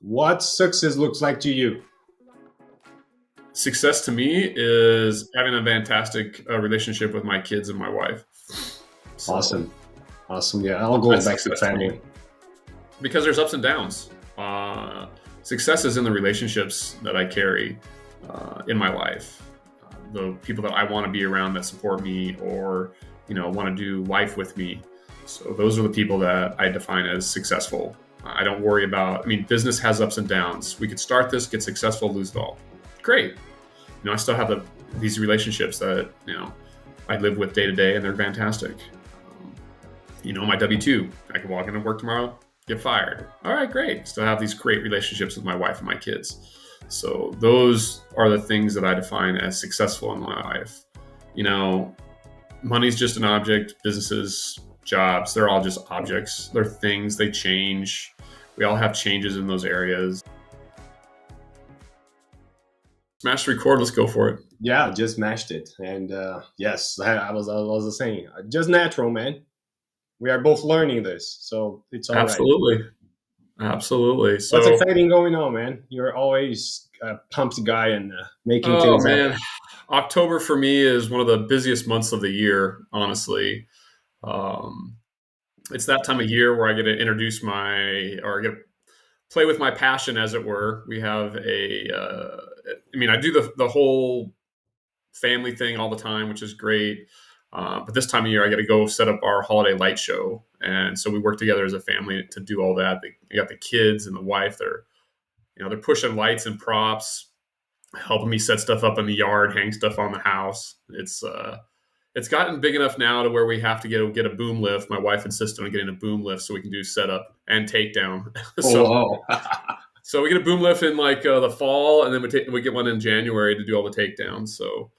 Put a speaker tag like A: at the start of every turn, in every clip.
A: what success looks like to you?
B: Success to me is having a fantastic relationship with my kids and my wife. So
A: Awesome. Awesome. Yeah, it all goes
B: that's
A: back to
B: success to me
A: family.
B: because there's ups and downs. Success is in the relationships that I carry in my life. The people that I want to be around that support me or, want to do life with me. So those are the people that I define as successful. I don't worry about, business has ups and downs. We could start this, get successful, lose it all. Great. I still have these relationships that, I live with day to day, and they're fantastic. My W-2, I can walk into work tomorrow, get fired. All right, great. Still have these great relationships with my wife and my kids. So those are the things that I define as successful in my life. Money's just an object, businesses, jobs, they're all just objects. They're things, they change. We all have changes in those areas. Smash record, let's go for it.
A: Yeah, just mashed it. And yes, I was saying, just natural, man. We are both learning this, so it's all right.
B: Absolutely.
A: What's
B: So,
A: exciting going on, man? You're always a pumped guy and making
B: oh
A: things
B: man,
A: happen.
B: October for me is one of the busiest months of the year, honestly. Um, it's that time of year where I get to or I get to play with my passion, as it were. We have I do the whole family thing all the time, which is great. But this time of year, I got to go set up our holiday light show, and so we work together as a family to do all that. They got the kids and the wife. They're pushing lights and props, helping me set stuff up in the yard, hang stuff on the house. It's gotten big enough now to where we have to get a boom lift. My wife insisted on getting a boom lift so we can do setup and takedown.
A: Oh,
B: so
A: wow.
B: so we get a boom lift in like the fall, and then we get one in January to do all the takedowns. So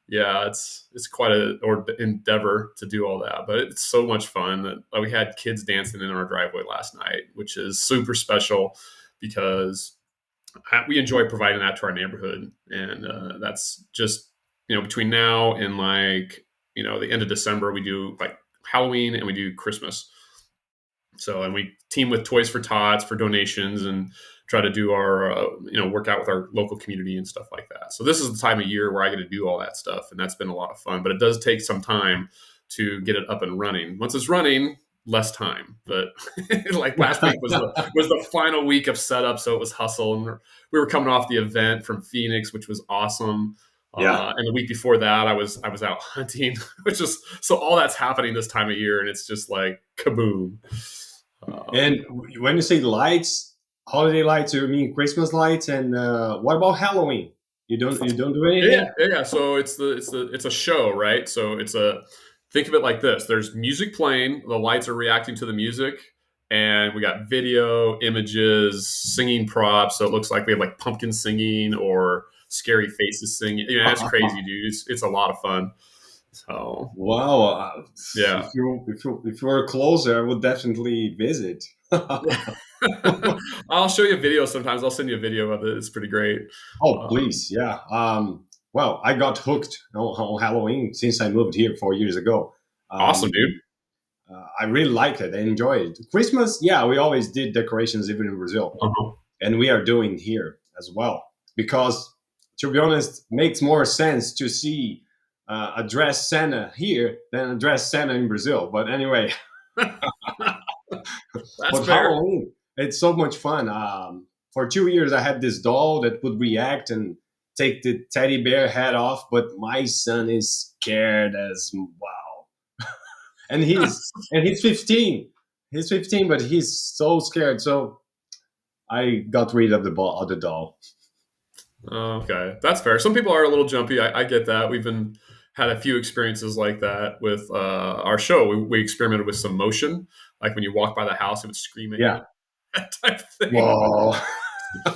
B: yeah, it's quite a endeavor to do all that, but it's so much fun that we had kids dancing in our driveway last night, which is super special because we enjoy providing that to our neighborhood, and that's just between now and the end of December we do like Halloween and we do Christmas. So, and we team with Toys for Tots for donations and try to do our, work out with our local community and stuff like that. So this is the time of year where I get to do all that stuff. And that's been a lot of fun, but it does take some time to get it up and running. Once it's running, less time. But like last week was the final week of setup. So it was hustle. And we were coming off the event from Phoenix, which was awesome.
A: Yeah.
B: And the week before that, I was out hunting, which is, so all that's happening this time of year. And it's just like kaboom.
A: And when you say lights, holiday lights, you mean Christmas lights? And what about Halloween? You don't do anything?
B: Yeah. So it's a show, right? So think of it like this: there's music playing, the lights are reacting to the music, and we got video, images, singing props. So it looks like we have like pumpkin singing or scary faces singing. It's crazy, dude. It's a lot of fun. So
A: Wow.
B: yeah.
A: If you were closer, I would definitely visit.
B: I'll show you a video sometimes. I'll send you a video of it. It's pretty great.
A: Oh, please, yeah. Well, I got hooked on Halloween since I moved here 4 years ago.
B: Awesome, dude.
A: I really like it. I enjoy it. Christmas, yeah, we always did decorations even in Brazil, and we are doing here as well because, to be honest, makes more sense to see a dressed Santa here than a dressed Santa in Brazil. But anyway,
B: That's
A: but
B: fair.
A: Halloween, it's so much fun. For 2 years, I had this doll that would react and take the teddy bear head off, but my son is scared as wow, and he's 15. He's 15, but he's so scared. So I got rid of the doll.
B: Okay, that's fair. Some people are a little jumpy. I get that. We've had a few experiences like that with our show. We experimented with some motion, like when you walk by the house, it would scream at you,
A: Yeah.
B: that type of thing.
A: Whoa.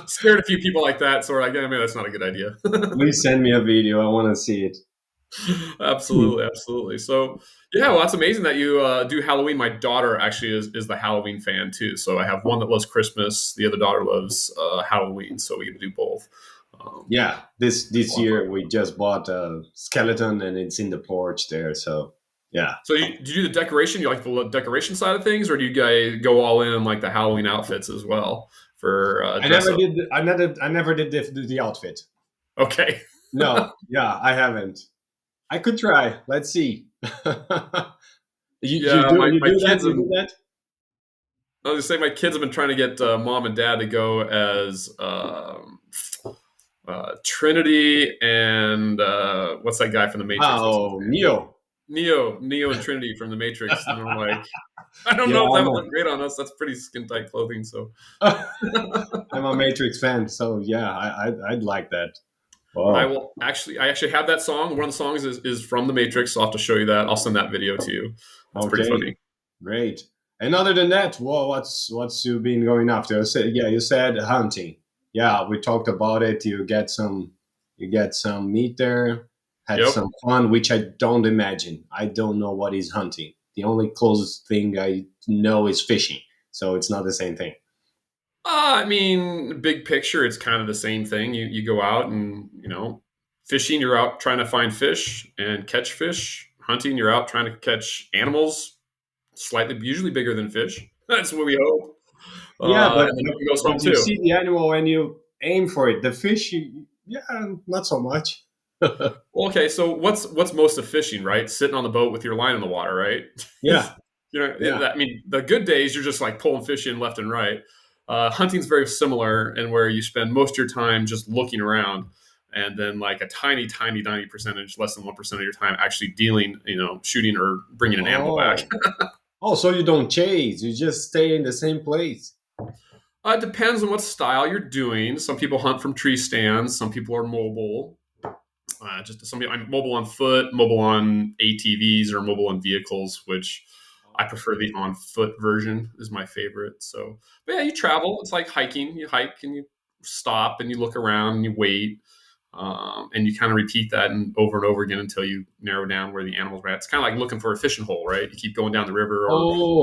B: Scared a few people like that. So we're like, that's not a good idea.
A: Please send me a video. I want to see it.
B: Absolutely. So yeah, well, that's amazing that you do Halloween. My daughter actually is the Halloween fan too. So I have one that loves Christmas. The other daughter loves Halloween. So we get to do both.
A: Yeah, this year we just bought a skeleton and it's in the porch there. So yeah.
B: So do you do the decoration? You like the decoration side of things, or do you guys go all in on like the Halloween outfits as well for
A: I
B: dress
A: never
B: up.
A: did. I never did the outfit.
B: Okay.
A: No, yeah, I haven't. I could try. Let's see. you
B: Yeah,
A: do
B: my
A: you
B: my
A: do that?
B: kids
A: You
B: have.
A: do that?
B: I was gonna say my kids have been trying to get mom and dad to go as Trinity and what's that guy from the Matrix? What's his
A: Oh,
B: name?
A: Neo.
B: Neo and Trinity from the Matrix, and I'm like, I don't
A: Yeah,
B: know if that would look great on us. That's pretty skin tight clothing. So
A: I'm a Matrix fan, so yeah, I'd like that.
B: I
A: Wow.
B: will actually, I actually have that song. One of the songs is from the Matrix. So I'll have to show you that. I'll send that video to you. That's pretty
A: Okay,
B: funny.
A: great. And other than that, well, what's you been going after? Yeah, you said hunting. Yeah, we talked about it. You get some meat there, had
B: Yep.
A: some fun, which I don't imagine. I don't know what is hunting. The only closest thing I know is fishing, so it's not the same thing.
B: I mean, big picture, it's kind of the same thing. You go out and fishing. You're out trying to find fish and catch fish. Hunting, you're out trying to catch animals, slightly usually bigger than fish. That's what we hope.
A: Yeah, but
B: And then
A: but,
B: it goes home
A: but you
B: too.
A: see the animal and you aim for it. The fish, yeah, not so much.
B: Well, okay, so what's most of fishing, right? Sitting on the boat with your line in the water, right?
A: Yeah, yeah.
B: I mean, the good days you're just like pulling fish in left and right. Hunting's very similar, and where you spend most of your time just looking around, and then like a tiny, tiny, tiny percentage, less than 1% of your time, actually dealing, shooting or bringing an animal back.
A: Oh, oh, so you don't chase. You just stay in the same place.
B: It depends on what style you're doing. Some people hunt from tree stands. Some people are mobile. Just some people, I'm mobile on foot, mobile on ATVs, or mobile on vehicles, which I prefer the on foot version is my favorite. So, but yeah, you travel. It's like hiking. You hike and you stop and you look around and you wait. And you kind of repeat that and over again until you narrow down where the animals are at. It's kind of like looking for a fishing hole, right? You keep going down the river or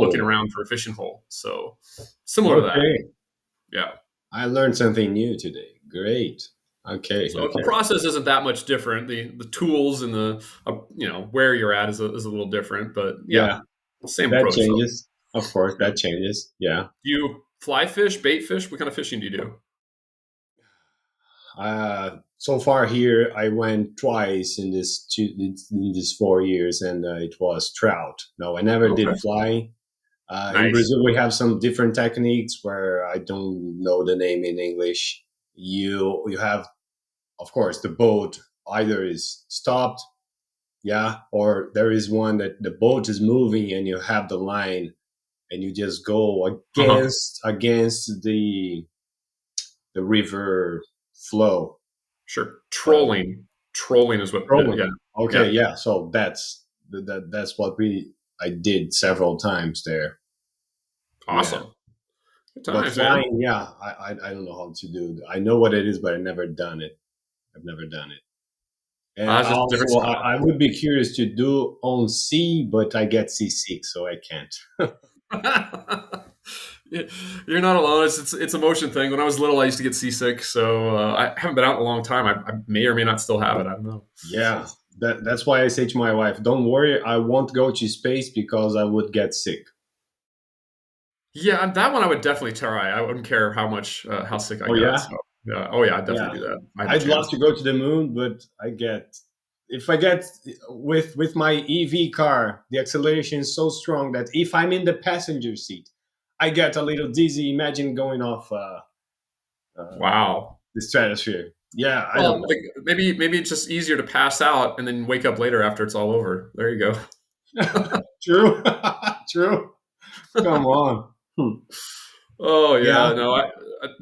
B: looking
A: Oh,
B: around for a fishing hole. So similar to that.
A: okay.
B: Yeah.
A: I learned something new today. Great. Okay,
B: So the
A: okay.
B: process isn't that much different. The tools and the where you're at is a little different, but yeah,
A: Yeah,
B: same
A: that
B: approach though.
A: changes. Of course,
B: Yeah.
A: that changes. Yeah.
B: Do you fly fish, bait fish? What kind of fishing do you do?
A: So far here, I went twice in this 4 years, and it was trout. No, I never
B: Okay,
A: did fly. In
B: nice.
A: Brazil, we have some different techniques where I don't know the name in English. You have, of course, the boat either is stopped, yeah, or there is one that the boat is moving and you have the line and you just go
B: Uh-huh.
A: against the river flow.
B: Sure.
A: Uh,
B: Trolling is what. Yeah,
A: Trolling. Okay,
B: yeah.
A: yeah. So that's what I did several times there. Yeah.
B: Awesome. Good
A: But
B: times, man.
A: flying, yeah, I don't know how to do. I know what it is, but I never done it. I've never done it. And
B: It's just a different
A: also,
B: style.
A: I would be curious to do on sea, but I get seasick, so I can't.
B: You're not alone. It's a motion thing. When I was little, I used to get seasick, so I haven't been out in a long time. I may or may not still have it. I don't know.
A: Yeah, that's why I say to my wife, "Don't worry, I won't go to space because I would get sick."
B: Yeah, that one I would definitely try. I wouldn't care how sick I
A: Oh
B: got.
A: yeah,
B: So yeah, oh yeah, I'd
A: yeah.
B: definitely do that. If I had the
A: I'd love
B: chance.
A: to go to the moon, but if I get with my EV car, the acceleration is so strong that if I'm in the passenger seat, I get a little dizzy. Imagine going off uh,
B: Wow.
A: the stratosphere. Yeah, I don't
B: Well,
A: know.
B: maybe it's just easier to pass out and then wake up later after it's all over. There you
A: True, true. Come on. Hmm.
B: Oh
A: Yeah.
B: yeah, no, I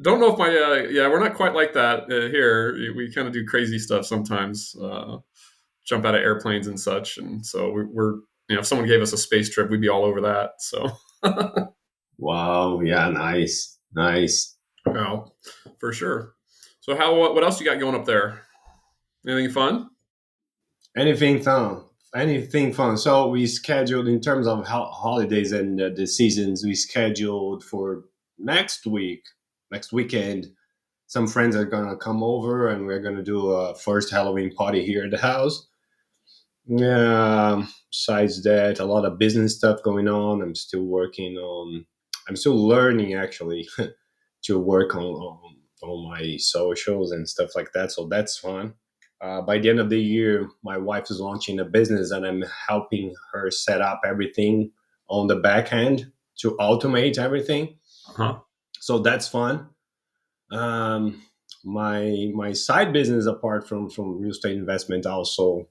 B: don't know if my yeah, we're not quite like that here. We kind of do crazy stuff sometimes, jump out of airplanes and such, and so we're if someone gave us a space trip, we'd be all over that. So,
A: Wow. Yeah. Nice. Nice.
B: no, for sure. So how what else you got going up there? Anything fun?
A: Anything fun? Anything fun? So we scheduled in terms of holidays and the seasons. We scheduled for next week, next weekend. Some friends are gonna come over, and we're gonna do a first Halloween party here at the house. Yeah. Besides that, a lot of business stuff going on. I'm still working on. I'm still learning actually to work on my socials and stuff like that. So that's fun. By the end of the year, my wife is launching a business, and I'm helping her set up everything on the back end to automate everything.
B: Huh?
A: So that's fun. Um, my side business, apart from real estate investment, also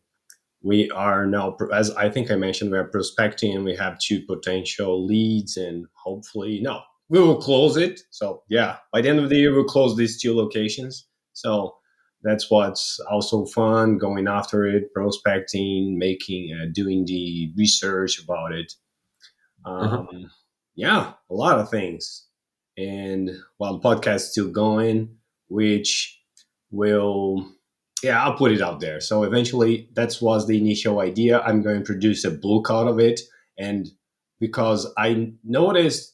A: we are now, as I think I mentioned, we are prospecting, and we have two potential leads, and hopefully, no, we will close it. So yeah, by the end of the year, we'll close these two locations. So that's what's also fun, going after it, prospecting, making, doing the research about it.
B: Uh-huh.
A: um, yeah, a lot of things. And while the podcast is still going, which will, yeah, I'll put it out there. So eventually, that was the initial idea. I'm going to produce a book out of it. And because I noticed,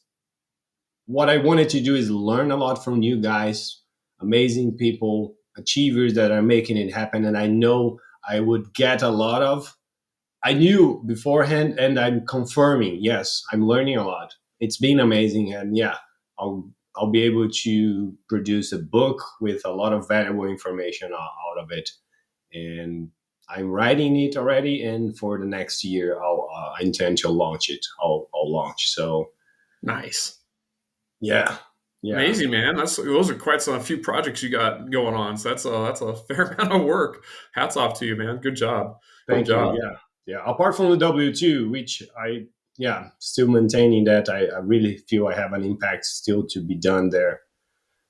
A: what I wanted to do is learn a lot from you guys, amazing people, achievers that are making it happen. And I know I would get a lot of, I knew beforehand, and I'm confirming. Yes, I'm learning a lot. It's been amazing, and yeah, I'll be able to produce a book with a lot of valuable information out of it. And I'm writing it already. And for the next year, I intend to launch it. I'll launch. So
B: Nice.
A: yeah, yeah.
B: Amazing, man. Those are quite a few projects you got going on. So that's a fair amount of work. Hats off to you, man. Good job. Good
A: Thank you.
B: job.
A: Yeah, yeah. Apart from the W-2, which I, yeah, still maintaining that, I really feel I have an impact still to be done there.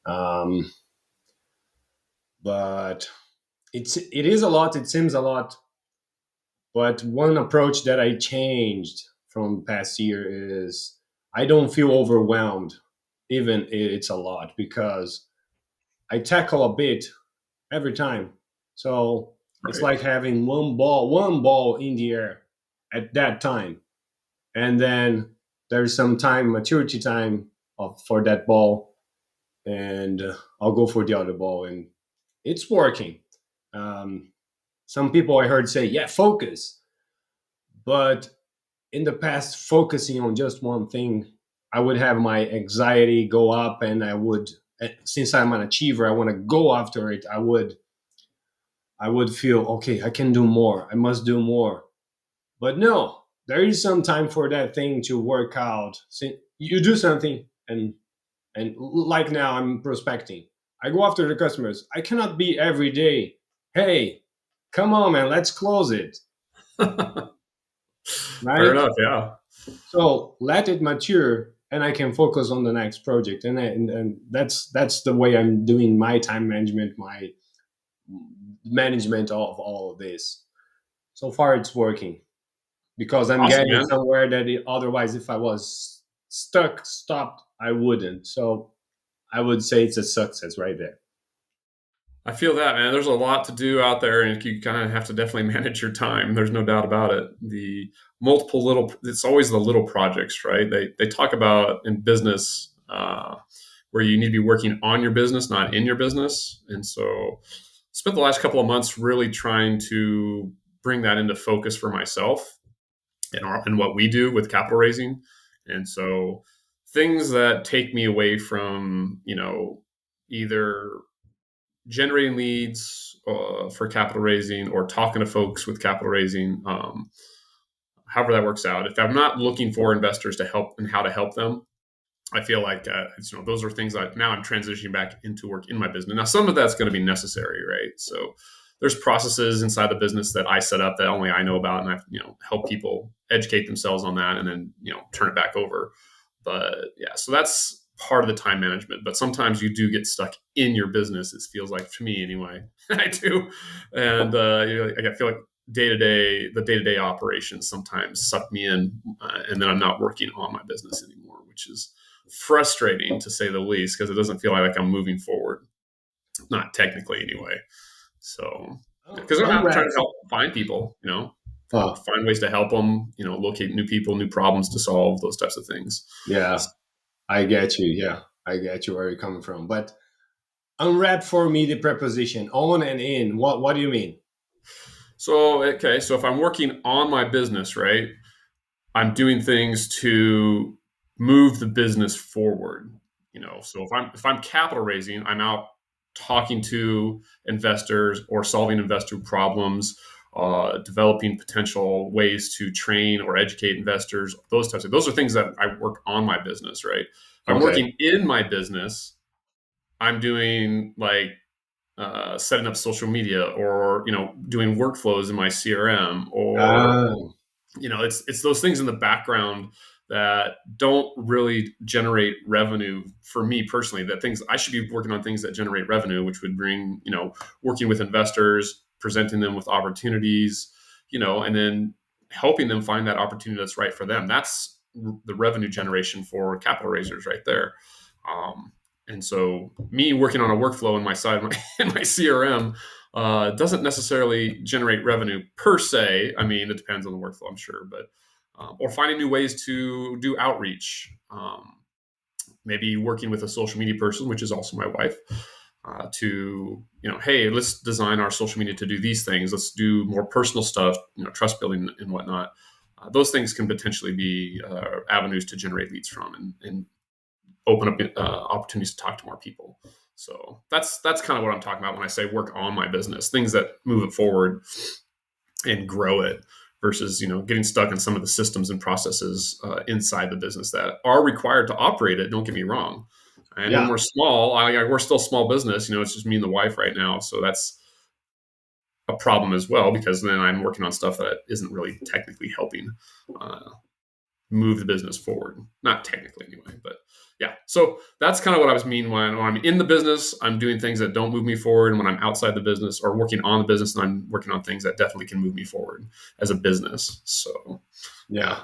A: Um, but it is a lot. It seems a lot. But one approach that I changed from past year is I don't feel overwhelmed, even it's a lot, because I tackle a bit every time. So it's
B: Right.
A: like having one ball in the air at that time, and then there's some time, maturity time for that ball, and I'll go for the other ball, and it's working. Um, some people I heard say, "Yeah, focus," but in the past, focusing on just one thing, I would have my anxiety go up, and I would, since I'm an achiever, I want to go after it. I would feel, okay, I can do more. I must do more. But no, there is some time for that thing to work out. You do something, and like now I'm prospecting. I go after the customers. I cannot be every day, hey, come on, man, let's close it,
B: Fair
A: right?
B: enough. Yeah.
A: So let it mature, and I can focus on the next project. And that's the way I'm doing my time management, my management of all of this. So far, it's working, because I'm
B: Awesome,
A: getting
B: man.
A: somewhere that otherwise, if I was stuck, stopped, I wouldn't. So I would say it's a success right there.
B: I feel that, man. There's a lot to do out there, and you kind of have to definitely manage your time. There's no doubt about it. The multiple little, it's always the little projects, right? They talk about in business where you need to be working on your business, not in your business. And so, spent the last couple of months really trying to bring that into focus for myself and what we do with capital raising. And so, things that take me away from, either generating leads for capital raising or talking to folks with capital raising, however that works out. If I'm not looking for investors to help and how to help them, I feel like those are things that now I'm transitioning back into work in my business. Now, some of that's going to be necessary, right? So there's processes inside the business that I set up that only I know about, and I help people educate themselves on that, and then turn it back over. But yeah, so that's part of the time management. But sometimes you do get stuck in your business. It feels like, to me anyway, I do, and I feel like the day to day operations sometimes suck me in, and then I'm not working on my business anymore, which is frustrating to say the least, because it doesn't feel like I'm moving forward, not technically anyway. So
A: Oh,
B: because I'm trying to
A: congrats.
B: help find people,
A: Oh,
B: find ways to help them, locate new people, new problems to solve, those types of things.
A: yeah, I get you. Yeah, I get you where you're coming from. But unwrap for me the preposition on and in. What do you mean?
B: So okay, so if I'm working on my business, right, I'm doing things to move the business forward. So if I'm capital raising, I'm out talking to investors or solving investor problems, developing potential ways to train or educate investors. Those are things that I work on my business, right? If I'm
A: Okay.
B: working in my business, I'm doing like setting up social media, or doing workflows in my CRM, or
A: Ah,
B: it's those things in the background that don't really generate revenue for me personally. That things I should be working on, things that generate revenue, which would bring, working with investors, presenting them with opportunities, and then helping them find that opportunity that's right for them. That's the revenue generation for capital raisers right there. And so me working on a workflow in my side in my CRM doesn't necessarily generate revenue per se. I mean, it depends on the workflow, I'm sure, but or finding new ways to do outreach. Maybe working with a social media person, which is also my wife, to hey, let's design our social media to do these things. Let's do more personal stuff, trust building and whatnot. Those things can potentially be avenues to generate leads from, and open up opportunities to talk to more people. So that's kind of what I'm talking about when I say work on my business, things that move it forward and grow it, versus getting stuck in some of the systems and processes inside the business that are required to operate it. Don't get me wrong. And when
A: yeah.
B: we're small, we're still a small business. It's just me and the wife right now, so that's a problem as well, because then I'm working on stuff that isn't really technically helping uh, move the business forward. Not technically anyway, but yeah. So that's kind of what I was mean when I'm in the business, I'm doing things that don't move me forward. And when I'm outside the business or working on the business, and I'm working on things that definitely can move me forward as a business. So
A: Yeah.
B: yeah.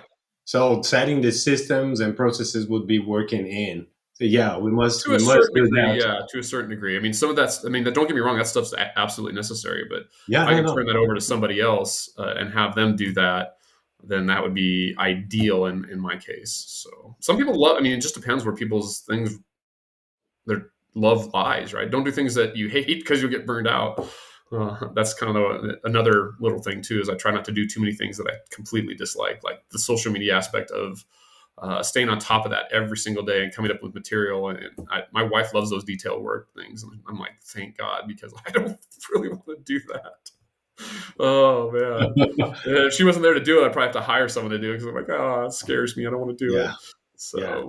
A: So setting the systems and processes would be working in. So yeah, we must
B: To
A: we
B: a
A: must
B: certain
A: do
B: degree,
A: that.
B: yeah, to a certain degree. I mean, some of that's, I mean, don't get me wrong, that stuff's absolutely necessary. But
A: Yeah,
B: if I
A: no,
B: could turn
A: no.
B: that over to somebody else and have them do that, then that would be ideal in my case. So some people love, I mean, it just depends where people's things, their love lies, right? Don't do things that you hate because you'll get burned out. That's kind of another little thing too. Is I try not to do too many things that I completely dislike, like the social media aspect of staying on top of that every single day and coming up with material. And my wife loves those detail work things, and I'm like, thank God, because I don't really want to do that. Oh man, if she wasn't there to do it, I'd probably have to hire someone to do it, because I'm like, oh, it scares me. I don't want to do it.
A: Yeah, yeah.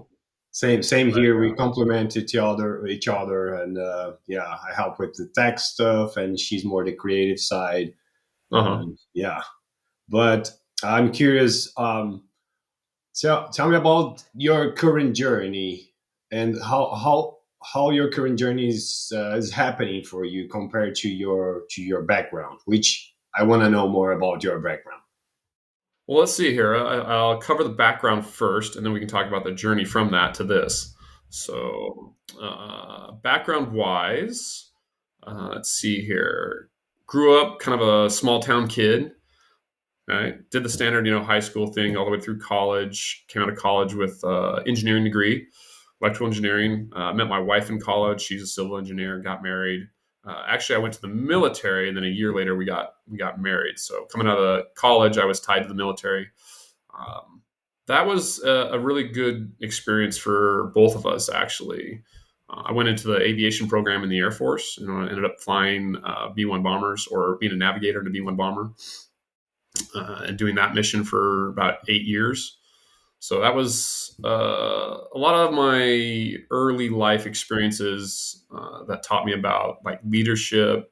B: So,
A: Same
B: but
A: here. We
B: yeah,
A: complement each other, and yeah, I help with the tech stuff, and she's more the creative side.
B: uh huh.
A: Yeah, but I'm curious. So tell me about your current journey and how your current journey is happening for you compared to your background, which I want to know more about your background.
B: Well, let's see here. I'll cover the background first, and then we can talk about the journey from that to this. So, background wise, let's see here. Grew up kind of a small town kid. Right? Did the standard, high school thing all the way through college. Came out of college with engineering degree, electrical engineering. Met my wife in college. She's a civil engineer. Got married. Actually, I went to the military, and then a year later we got married. So coming out of college, I was tied to the military. Um, that was a really good experience for both of us, actually. I went into the aviation program in the Air Force. I ended up flying B-1 bombers, or being a navigator in a B-1 bomber, and doing that mission for about 8 years. So that was a lot of my early life experiences that taught me about like leadership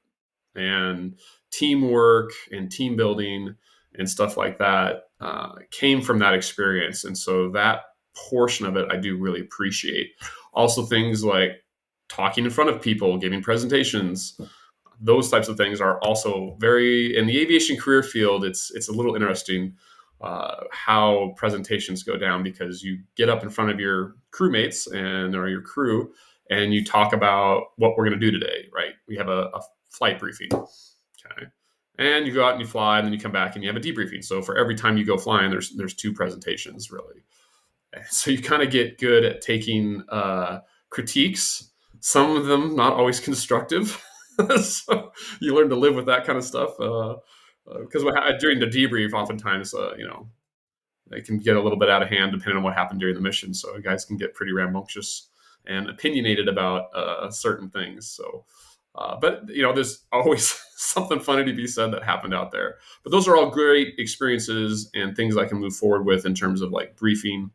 B: and teamwork and team building and stuff like that came from that experience. And so that portion of it I do really appreciate. Also, things like talking in front of people, giving presentations, those types of things are also very, in the aviation career field. It's a little interesting how presentations go down, because you get up in front of your crewmates and or your crew, and you talk about what we're going to do today. Right? We have a flight briefing. Okay. And you go out and you fly, and then you come back and you have a debriefing. So for every time you go flying, there's two presentations really. And so you kind of get good at taking critiques. Some of them not always constructive. So you learn to live with that kind of stuff. Because during the debrief, oftentimes, they can get a little bit out of hand depending on what happened during the mission. So guys can get pretty rambunctious and opinionated about certain things. So, but there's always something funny to be said that happened out there. But those are all great experiences and things I can move forward with in terms of like briefing,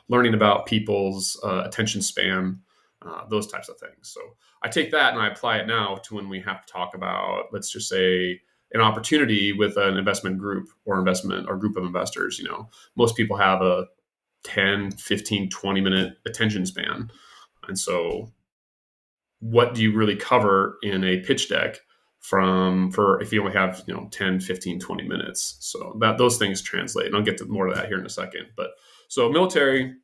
B: learning about people's attention span, those types of things. So I take that and I apply it now to when we have to talk about, let's just say, an opportunity with an investment group or investment or group of investors. Most people have a 10, 15, 20-minute attention span. And so what do you really cover in a pitch deck for if you only have 10, 15, 20 minutes? So that those things translate, and I'll get to more of that here in a second. But so military,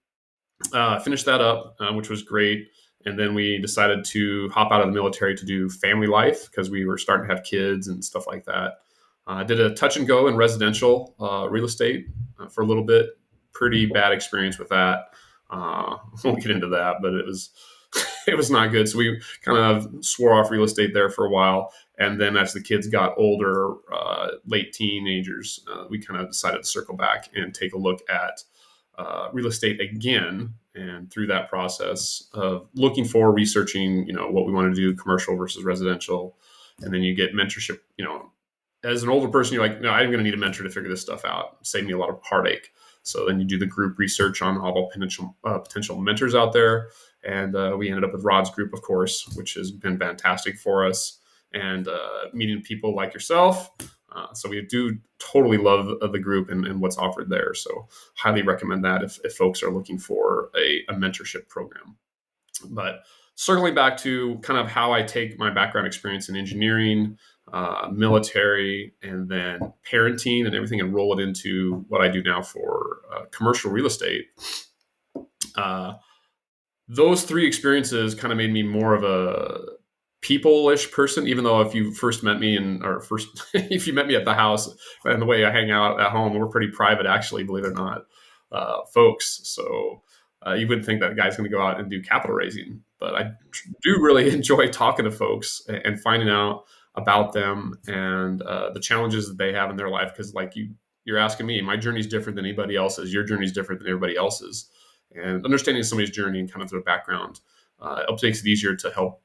B: finished that up, which was great. And then we decided to hop out of the military to do family life because we were starting to have kids and stuff like that. I did a touch and go in residential real estate for a little bit. Pretty bad experience with that. Won't get into that, but it was it was not good. So we kind of swore off real estate there for a while. And then as the kids got older, late teenagers, we kind of decided to circle back and take a look at real estate again. And through that process of looking for researching, what we want to do, commercial versus residential, and then you get mentorship. As an older person, you're like, no, I'm going to need a mentor to figure this stuff out. Save me a lot of heartache. So then you do the group research on all the potential mentors out there. And we ended up with Rod's group, of course, which has been fantastic for us. And meeting people like yourself. So we do totally love the group and what's offered there. So highly recommend that if folks are looking for a mentorship program. But circling back to kind of how I take my background experience in engineering, military, and then parenting and everything and roll it into what I do now for commercial real estate. Those three experiences kind of made me more of a people-ish person, even though if you first met me if you met me at the house and the way I hang out at home, we're pretty private, actually, believe it or not, folks. So you wouldn't think that guy's going to go out and do capital raising, but I do really enjoy talking to folks and finding out about them and the challenges that they have in their life. Because like you're asking me, my journey is different than anybody else's. Your journey is different than everybody else's. And understanding somebody's journey and kind of their background it makes it easier to help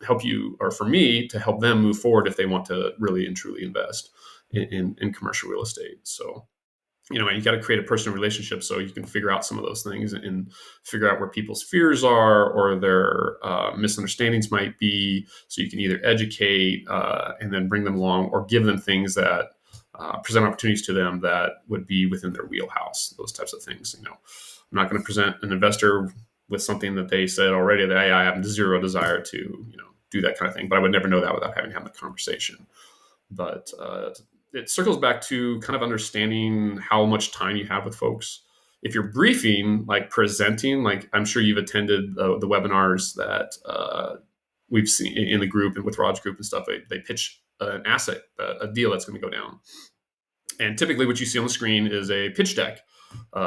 B: help you, or for me to help them move forward if they want to really and truly invest in commercial real estate. So and you got to create a personal relationship so you can figure out some of those things and figure out where people's fears are or their misunderstandings might be, so you can either educate and then bring them along, or give them things that present opportunities to them that would be within their wheelhouse, those types of things. I'm not going to present an investor with something that they said already that I have zero desire to, do that kind of thing. But I would never know that without having had the conversation. But it circles back to kind of understanding how much time you have with folks. If you're briefing, like presenting, like I'm sure you've attended the webinars that we've seen in the group and with Rod's group and stuff. They pitch an asset, a deal that's going to go down. And typically what you see on the screen is a pitch deck,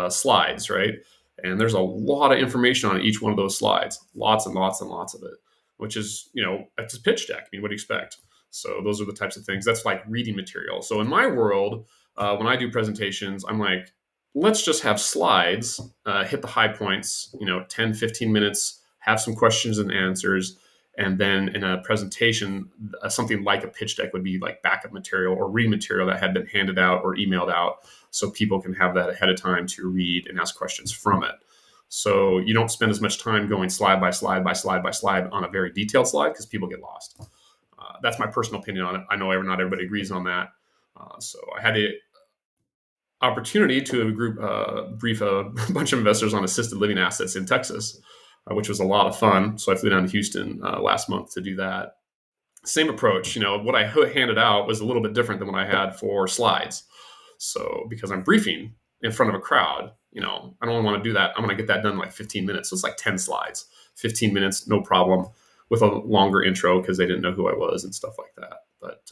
B: slides, right? And there's a lot of information on each one of those slides, lots and lots and lots of it, which is, it's a pitch deck. I mean, what do you expect? So those are the types of things. That's like reading material. So in my world, when I do presentations, I'm like, let's just have slides, hit the high points, 10, 15 minutes, have some questions and answers. And then in a presentation, something like a pitch deck would be like backup material or read material that had been handed out or emailed out, so people can have that ahead of time to read and ask questions from it. So you don't spend as much time going slide by slide by slide by slide on a very detailed slide because people get lost. That's my personal opinion on it. I know not everybody agrees on that. So I had the opportunity to brief a bunch of investors on assisted living assets in Texas, which was a lot of fun. So I flew down to Houston last month to do that. Same approach. What I handed out was a little bit different than what I had for slides. So because I'm briefing in front of a crowd, I don't want to do that. I'm going to get that done in like 15 minutes. So it's like 10 slides, 15 minutes, no problem, with a longer intro because they didn't know who I was and stuff like that. But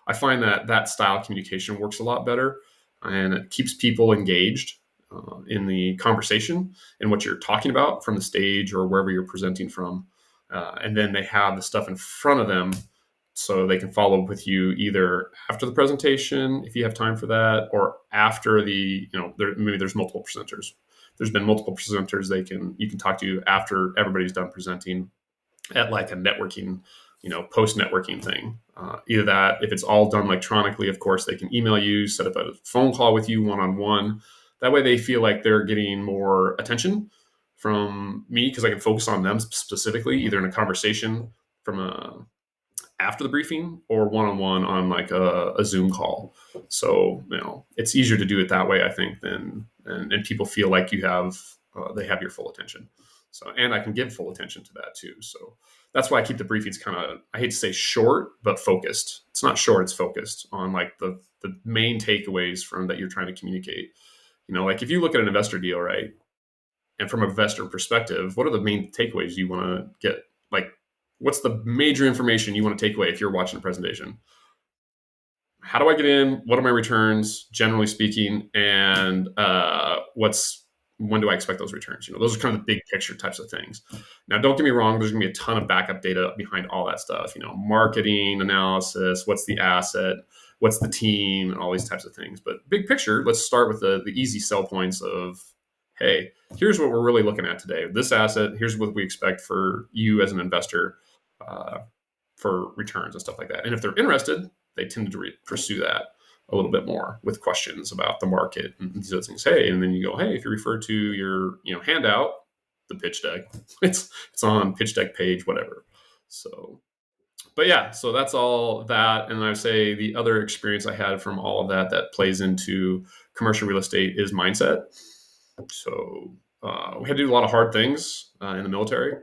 B: I find that style of communication works a lot better, and it keeps people engaged in the conversation and what you're talking about from the stage or wherever you're presenting from. And then they have the stuff in front of them so they can follow up with you either after the presentation, if you have time for that, or after maybe there's multiple presenters. there's been multiple presenters you can talk to after everybody's done presenting at like a networking, post networking thing. Either that, if it's all done electronically, of course, they can email you, set up a phone call with you one on one. That way, they feel like they're getting more attention from me because I can focus on them specifically, either in a conversation from after the briefing or one on one on like a Zoom call. So it's easier to do it that way, I think, than and people feel like they have your full attention. So, and I can give full attention to that too. So that's why I keep the briefings kind of, I hate to say short, but focused. It's not short, it's focused on like the main takeaways from that you're trying to communicate. Like if you look at an investor deal, right? And from an investor perspective, what are the main takeaways you want to get? Like, what's the major information you want to take away if you're watching a presentation? How do I get in? What are my returns, generally speaking? And when do I expect those returns? Those are kind of the big picture types of things. Now, don't get me wrong. There's going to be a ton of backup data behind all that stuff. Marketing analysis, what's the asset, what's the team, and all these types of things. But big picture, let's start with the easy sell points of, hey, here's what we're really looking at today. This asset, here's what we expect for you as an investor for returns and stuff like that. And if they're interested, they tend to pursue that a little bit more with questions about the market and these other things. Hey, and then you go, hey, if you refer to your handout, the pitch deck, it's on pitch deck page, whatever. So, but yeah, so that's all that. And I would say the other experience I had from all of that plays into commercial real estate is mindset. So we had to do a lot of hard things in the military.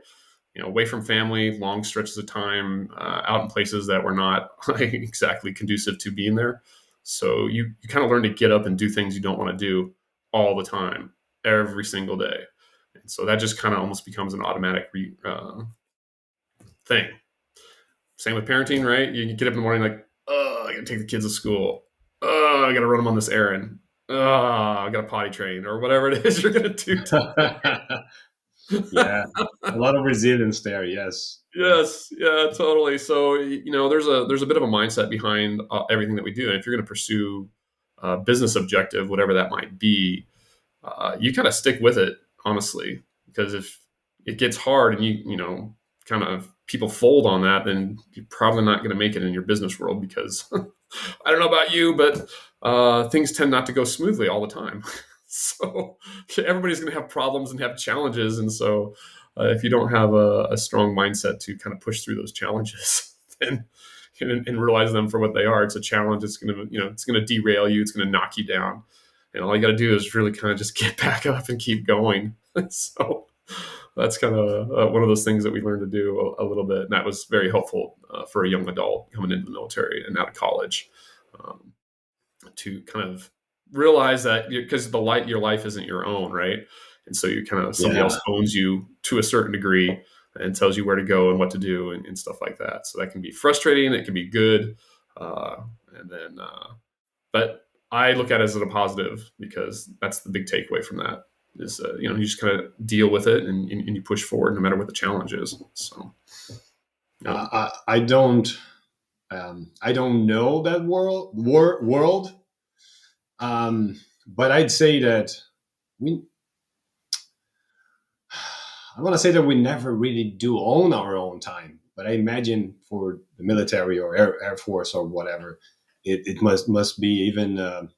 B: Away from family, long stretches of time, out in places that were not exactly conducive to being there. So you kind of learn to get up and do things you don't want to do all the time, every single day. And so that just kind of almost becomes an automatic thing. Same with parenting, right? You get up in the morning like, oh, I got to take the kids to school. Oh, I got to run them on this errand. Oh, I got to potty train or whatever it is you're going to do.
A: Yeah, a lot of resilience there. Yes.
B: Yes, yeah, totally. So there's a bit of a mindset behind everything that we do, and if you're going to pursue a business objective, whatever that might be, you kind of stick with it, honestly, because if it gets hard and kind of people fold on that, then you're probably not going to make it in your business world because I don't know about you, but things tend not to go smoothly all the time. So everybody's going to have problems and have challenges, and so if you don't have a strong mindset to kind of push through those challenges and realize them for what they are, it's a challenge. It's going to it's going to derail you. It's going to knock you down. And all you got to do is really kind of just get back up and keep going. So that's kind of one of those things that we learned to do a little bit. And that was very helpful for a young adult coming into the military and out of college to kind of realize that because your life isn't your own, right? And so you kind of somebody else owns you to a certain degree and tells you where to go and what to do and stuff like that. So that can be frustrating. It can be good. But I look at it as a positive because that's the big takeaway from that is, you just kind of deal with it and you push forward no matter what the challenge is. So
A: I don't know that world. But I'd say that I want to say that we never really do own our own time. But I imagine for the military or Air Force or whatever, it must be even a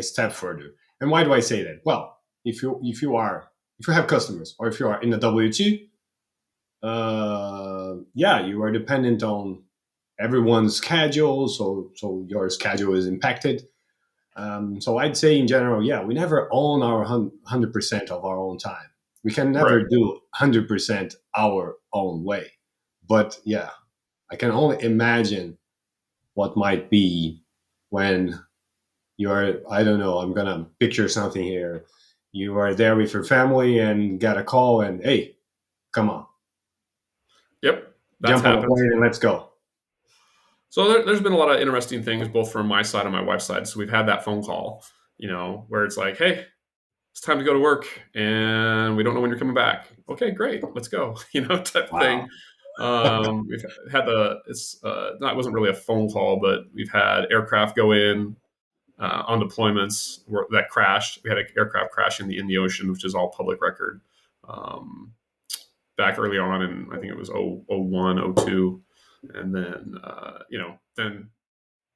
A: step further. And why do I say that? Well, if you have customers or if you are in the W2, you are dependent on everyone's schedule, so your schedule is impacted. So I'd say in general, we never own our 100% of our own time. We can never do 100% our own way. But I can only imagine what might be when you're, I don't know, I'm going to picture something here. You are there with your family and get a call and, hey, come on.
B: Yep.
A: Jump on the plane and let's go.
B: So there's been a lot of interesting things both from my side and my wife's side. So we've had that phone call, where it's like, hey, it's time to go to work and we don't know when you're coming back. Okay, great. Let's go, type thing. We've had it wasn't really a phone call, but we've had aircraft go in, on deployments that crashed. We had an aircraft crash in the ocean, which is all public record. Um, Back early on, and I think it was 01, 02. And then then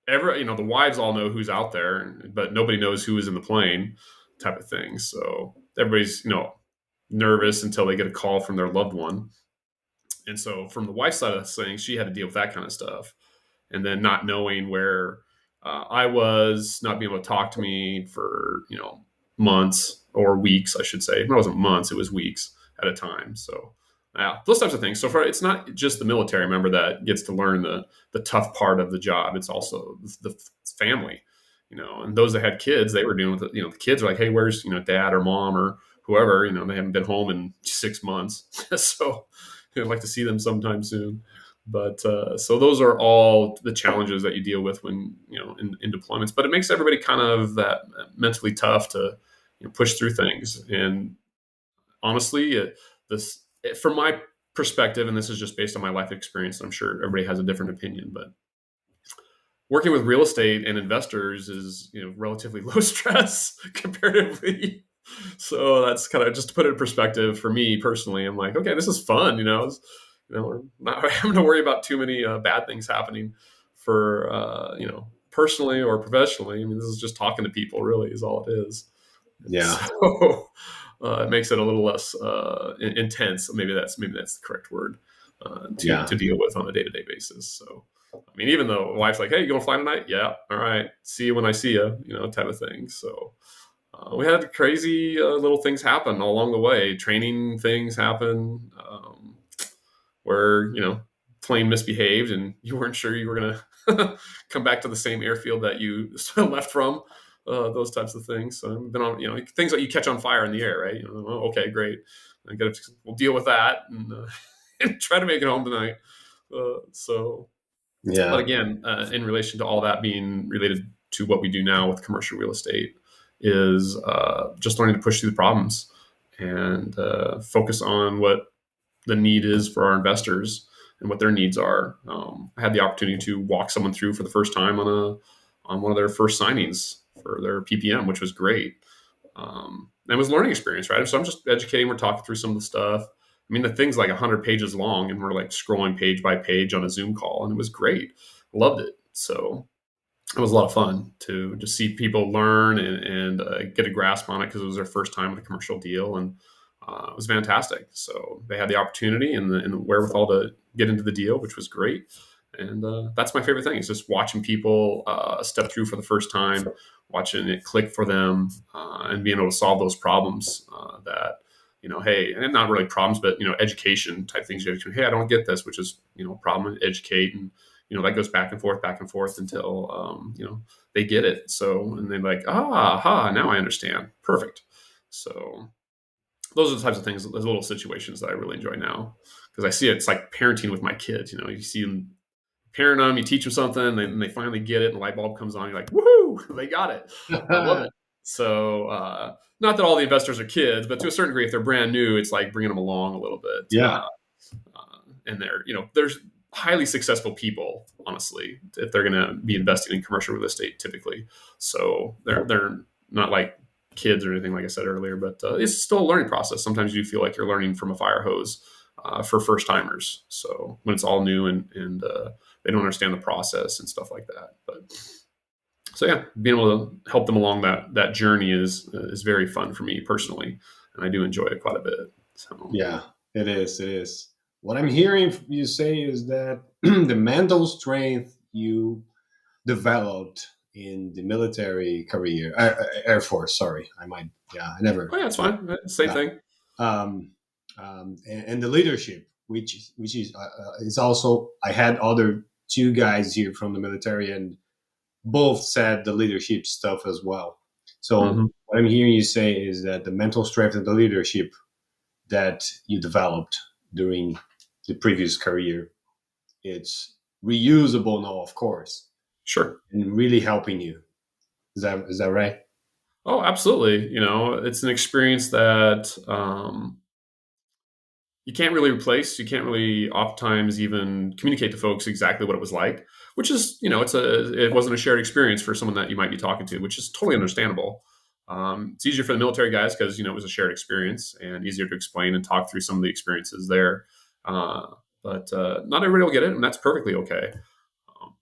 B: the wives all know who's out there, but nobody knows who is in the plane, type of thing. So everybody's nervous until they get a call from their loved one. And so from the wife's side of things, she had to deal with that kind of stuff, and then not knowing where I was, not being able to talk to me for months or weeks, I should say. It wasn't months; it was weeks at a time. So yeah, those types of things. So far, it's not just the military member that gets to learn the tough part of the job. It's also the family, and those that had kids, they were dealing with it. The kids are like, hey, where's dad or mom or whoever? They haven't been home in 6 months, so I'd like to see them sometime soon. But so those are all the challenges that you deal with when in deployments. But it makes everybody kind of that mentally tough to push through things. And honestly, this from my perspective, and this is just based on my life experience. I'm sure everybody has a different opinion, but working with real estate and investors is relatively low stress comparatively. So that's kind of just to put it in perspective for me personally. I'm like, okay, this is fun. We're not having to worry about too many bad things happening for personally or professionally. I mean, this is just talking to people. Really, is all it is. And
A: Yeah.
B: so it makes it a little less intense. Maybe that's the correct word to
A: Yeah.
B: deal with on a day to day basis. So. I mean, even though wife's like, "Hey, you gonna fly tonight?" Yeah, all right. See you when I see you, type of thing. So we had crazy little things happen along the way. Training things happen where plane misbehaved and you weren't sure you were gonna come back to the same airfield that you left from. Those types of things. So I've been on things that you catch on fire in the air, right? Oh, okay, great. We'll deal with that and, and try to make it home tonight. So but
A: Yeah.
B: again, in relation to all that being related to what we do now with commercial real estate, is just learning to push through the problems and focus on what the need is for our investors and what their needs are. I had the opportunity to walk someone through for the first time on one of their first signings for their PPM, which was great. And it was a learning experience, right? So I'm just educating. We're talking through some of the stuff. I mean, the thing's like 100 pages long, and we're like scrolling page by page on a Zoom call, and it was great. Loved it. So it was a lot of fun to just see people learn and get a grasp on it because it was their first time with a commercial deal, and it was fantastic. So they had the opportunity and the wherewithal to get into the deal, which was great. And that's my favorite thing is just watching people step through for the first time, watching it click for them, and being able to solve those problems that hey, and not really problems, but education type things. Hey, I don't get this, which is a problem. Educate, and that goes back and forth until they get it. So and they're like, now I understand. Perfect. So those are the types of things, those little situations that I really enjoy now because I see it's like parenting with my kids. You see them parent them, you teach them something, and they finally get it, and the light bulb comes on. You're like, woohoo, they got it. I love it. So, not that all the investors are kids, but to a certain degree, if they're brand new, it's like bringing them along a little bit.
A: Yeah.
B: And there's highly successful people, honestly, if they're going to be investing in commercial real estate, typically. So they're not like kids or anything, like I said earlier, but it's still a learning process. Sometimes you feel like you're learning from a fire hose for first timers. So when it's all new and they don't understand the process and stuff like that. But so yeah, being able to help them along that journey is very fun for me personally, and I do enjoy it quite a bit. So
A: Yeah. It is. It is. What I'm hearing you say is that the mental strength you developed in the military career, Air Force. Sorry, I might. Yeah, I never.
B: oh yeah, it's fine. Same
A: Yeah.
B: thing.
A: Um, and the leadership, which is also. I had other two guys here from the military, and both said the leadership stuff as well. So
B: Hmm.
A: what I'm hearing you say is that the mental strength and the leadership that you developed during the previous career, it's reusable now, of course,
B: Sure.
A: and really helping you. Is that right?
B: Oh, absolutely. It's an experience that you can't really replace, you can't really oftentimes even communicate to folks exactly what it was like, which is, it wasn't a shared experience for someone that you might be talking to, which is totally understandable. It's easier for the military guys because, it was a shared experience and easier to explain and talk through some of the experiences there. Uh, but not everybody will get it, and that's perfectly okay.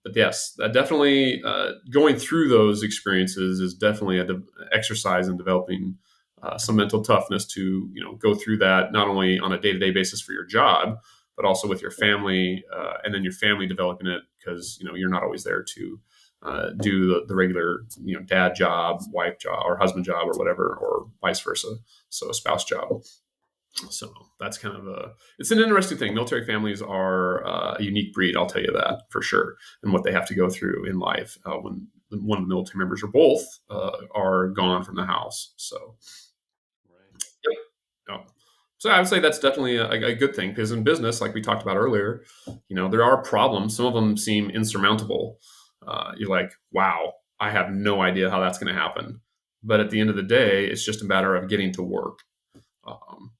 B: But yes, that definitely going through those experiences is definitely exercise in developing some mental toughness to go through that not only on a day to day basis for your job, but also with your family, and then your family developing it because you're not always there to do the regular dad job, wife job, or husband job, or whatever, or vice versa. So a spouse job. So that's kind of it's an interesting thing. Military families are a unique breed, I'll tell you that for sure, and what they have to go through in life when one of the military members or both are gone from the house. So,
A: Right.
B: yep. Yep. So I would say that's definitely a good thing because in business, like we talked about earlier, there are problems. Some of them seem insurmountable. You're like, wow, I have no idea how that's going to happen. But at the end of the day, it's just a matter of getting to work. um,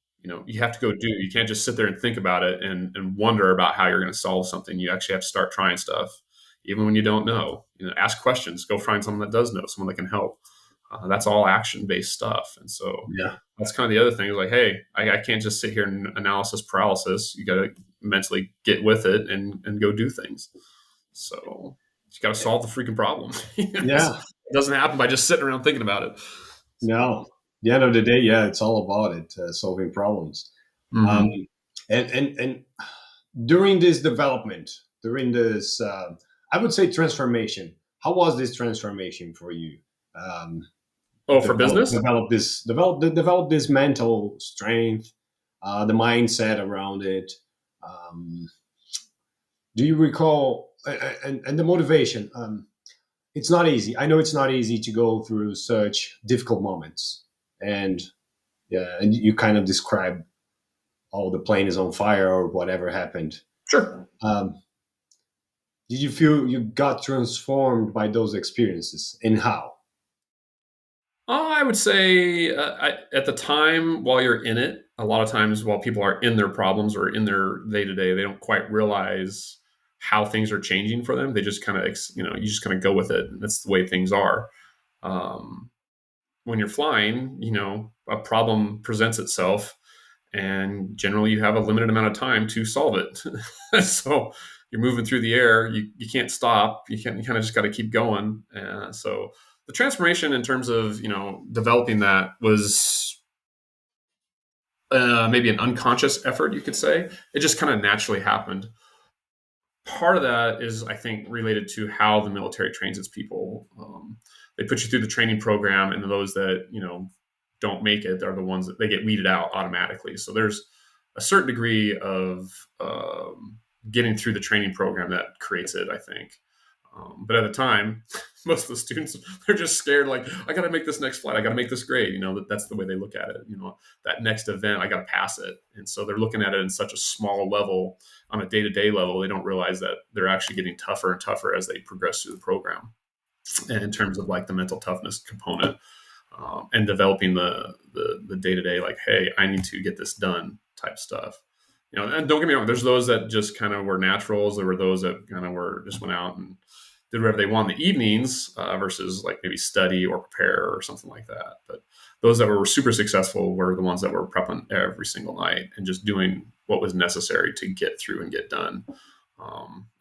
B: you have to go do. You can't just sit there and think about it and wonder about how you're going to solve something. You actually have to start trying stuff even when you don't know. Ask questions, go find someone that does know, someone that can help. That's all action based stuff. And so
A: Yeah.
B: that's kind of the other thing is like, hey, I can't just sit here and analysis paralysis. You got to mentally get with it and go do things. So you got to solve the freaking problem. It
A: Yeah.
B: doesn't happen by just sitting around thinking about it.
A: No. The end of the day, yeah, it's all about it, solving problems. Um,
B: Mm-hmm.
A: and during this development, during this, I would say transformation. How was this transformation for you? Um,
B: Oh, for business?
A: develop this mental strength, the mindset around it. Um, do you recall and the motivation? It's not easy. I know it's not easy to go through such difficult moments, and yeah, and you kind of describe, oh, the plane is on fire or whatever happened.
B: Sure.
A: Um, did you feel you got transformed by those experiences, and how?
B: I would say at the time while you're in it, a lot of times while people are in their problems or in their day to day, they don't quite realize how things are changing for them. They just kind of, you just kind of go with it. That's the way things are. Um, when you're flying, a problem presents itself, and generally you have a limited amount of time to solve it. So you're moving through the air, you can't stop, you kind of just got to keep going. So the transformation in terms of developing that was maybe an unconscious effort, you could say. It just kind of naturally happened. Part of that is, I think, related to how the military trains its people. They put you through the training program, and those that don't make it are the ones that they get weeded out automatically. So there's a certain degree of getting through the training program that creates it, I think. But at the time, most of the students, they're just scared. Like, I got to make this next flight. I got to make this grade. That's the way they look at it. That next event, I got to pass it. And so they're looking at it in such a small level, on a day to day level. They don't realize that they're actually getting tougher and tougher as they progress through the program. And in terms of like the mental toughness component, and developing the day to day, like, hey, I need to get this done type stuff. And don't get me wrong, there's those that just kind of were naturals. There were those that kind of were just went out and did whatever they want in the evenings, versus like maybe study or prepare or something like that. But those that were super successful were the ones that were prepping every single night and just doing what was necessary to get through and get done.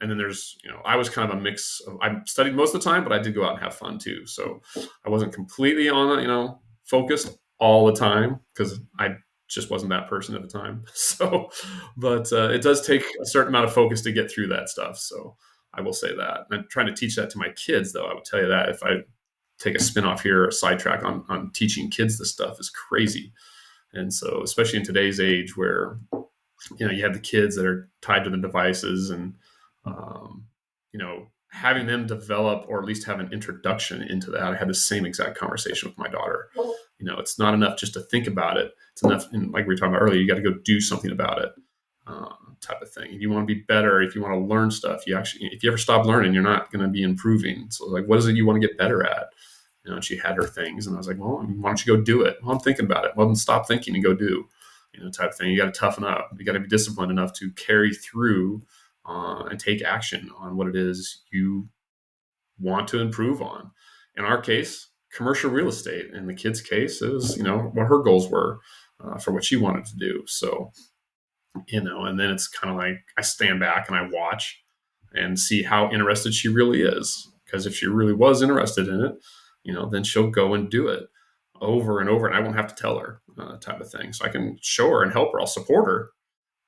B: And then there's, I was kind of a mix of, I studied most of the time, but I did go out and have fun too. So I wasn't completely on, focused all the time because I just wasn't that person at the time. So, but it does take a certain amount of focus to get through that stuff. So I will say that. And I'm trying to teach that to my kids, though. I would tell you that if I take a spin off here, a sidetrack on teaching kids this stuff is crazy. And so, especially in today's age where you have the kids that are tied to the devices, and um, having them develop or at least have an introduction into that. I had the same exact conversation with my daughter. It's not enough just to think about it. It's enough, and like we were talking about earlier, you got to go do something about it, type of thing. If you want to be better, if you want to learn stuff, if you ever stop learning, you're not going to be improving. So like, what is it you want to get better at? And she had her things, and I was like, well, why don't you go do it? Well, I'm thinking about it. Well, then stop thinking and go do. type of thing. You got to toughen up. You got to be disciplined enough to carry through and take action on what it is you want to improve on. In our case, commercial real estate. In the kid's case, it was, what her goals were for what she wanted to do. So, and then it's kind of like I stand back and I watch and see how interested she really is. Because if she really was interested in it, then she'll go and do it over and over, and I won't have to tell her, type of thing. So I can show her and help her. I'll support her.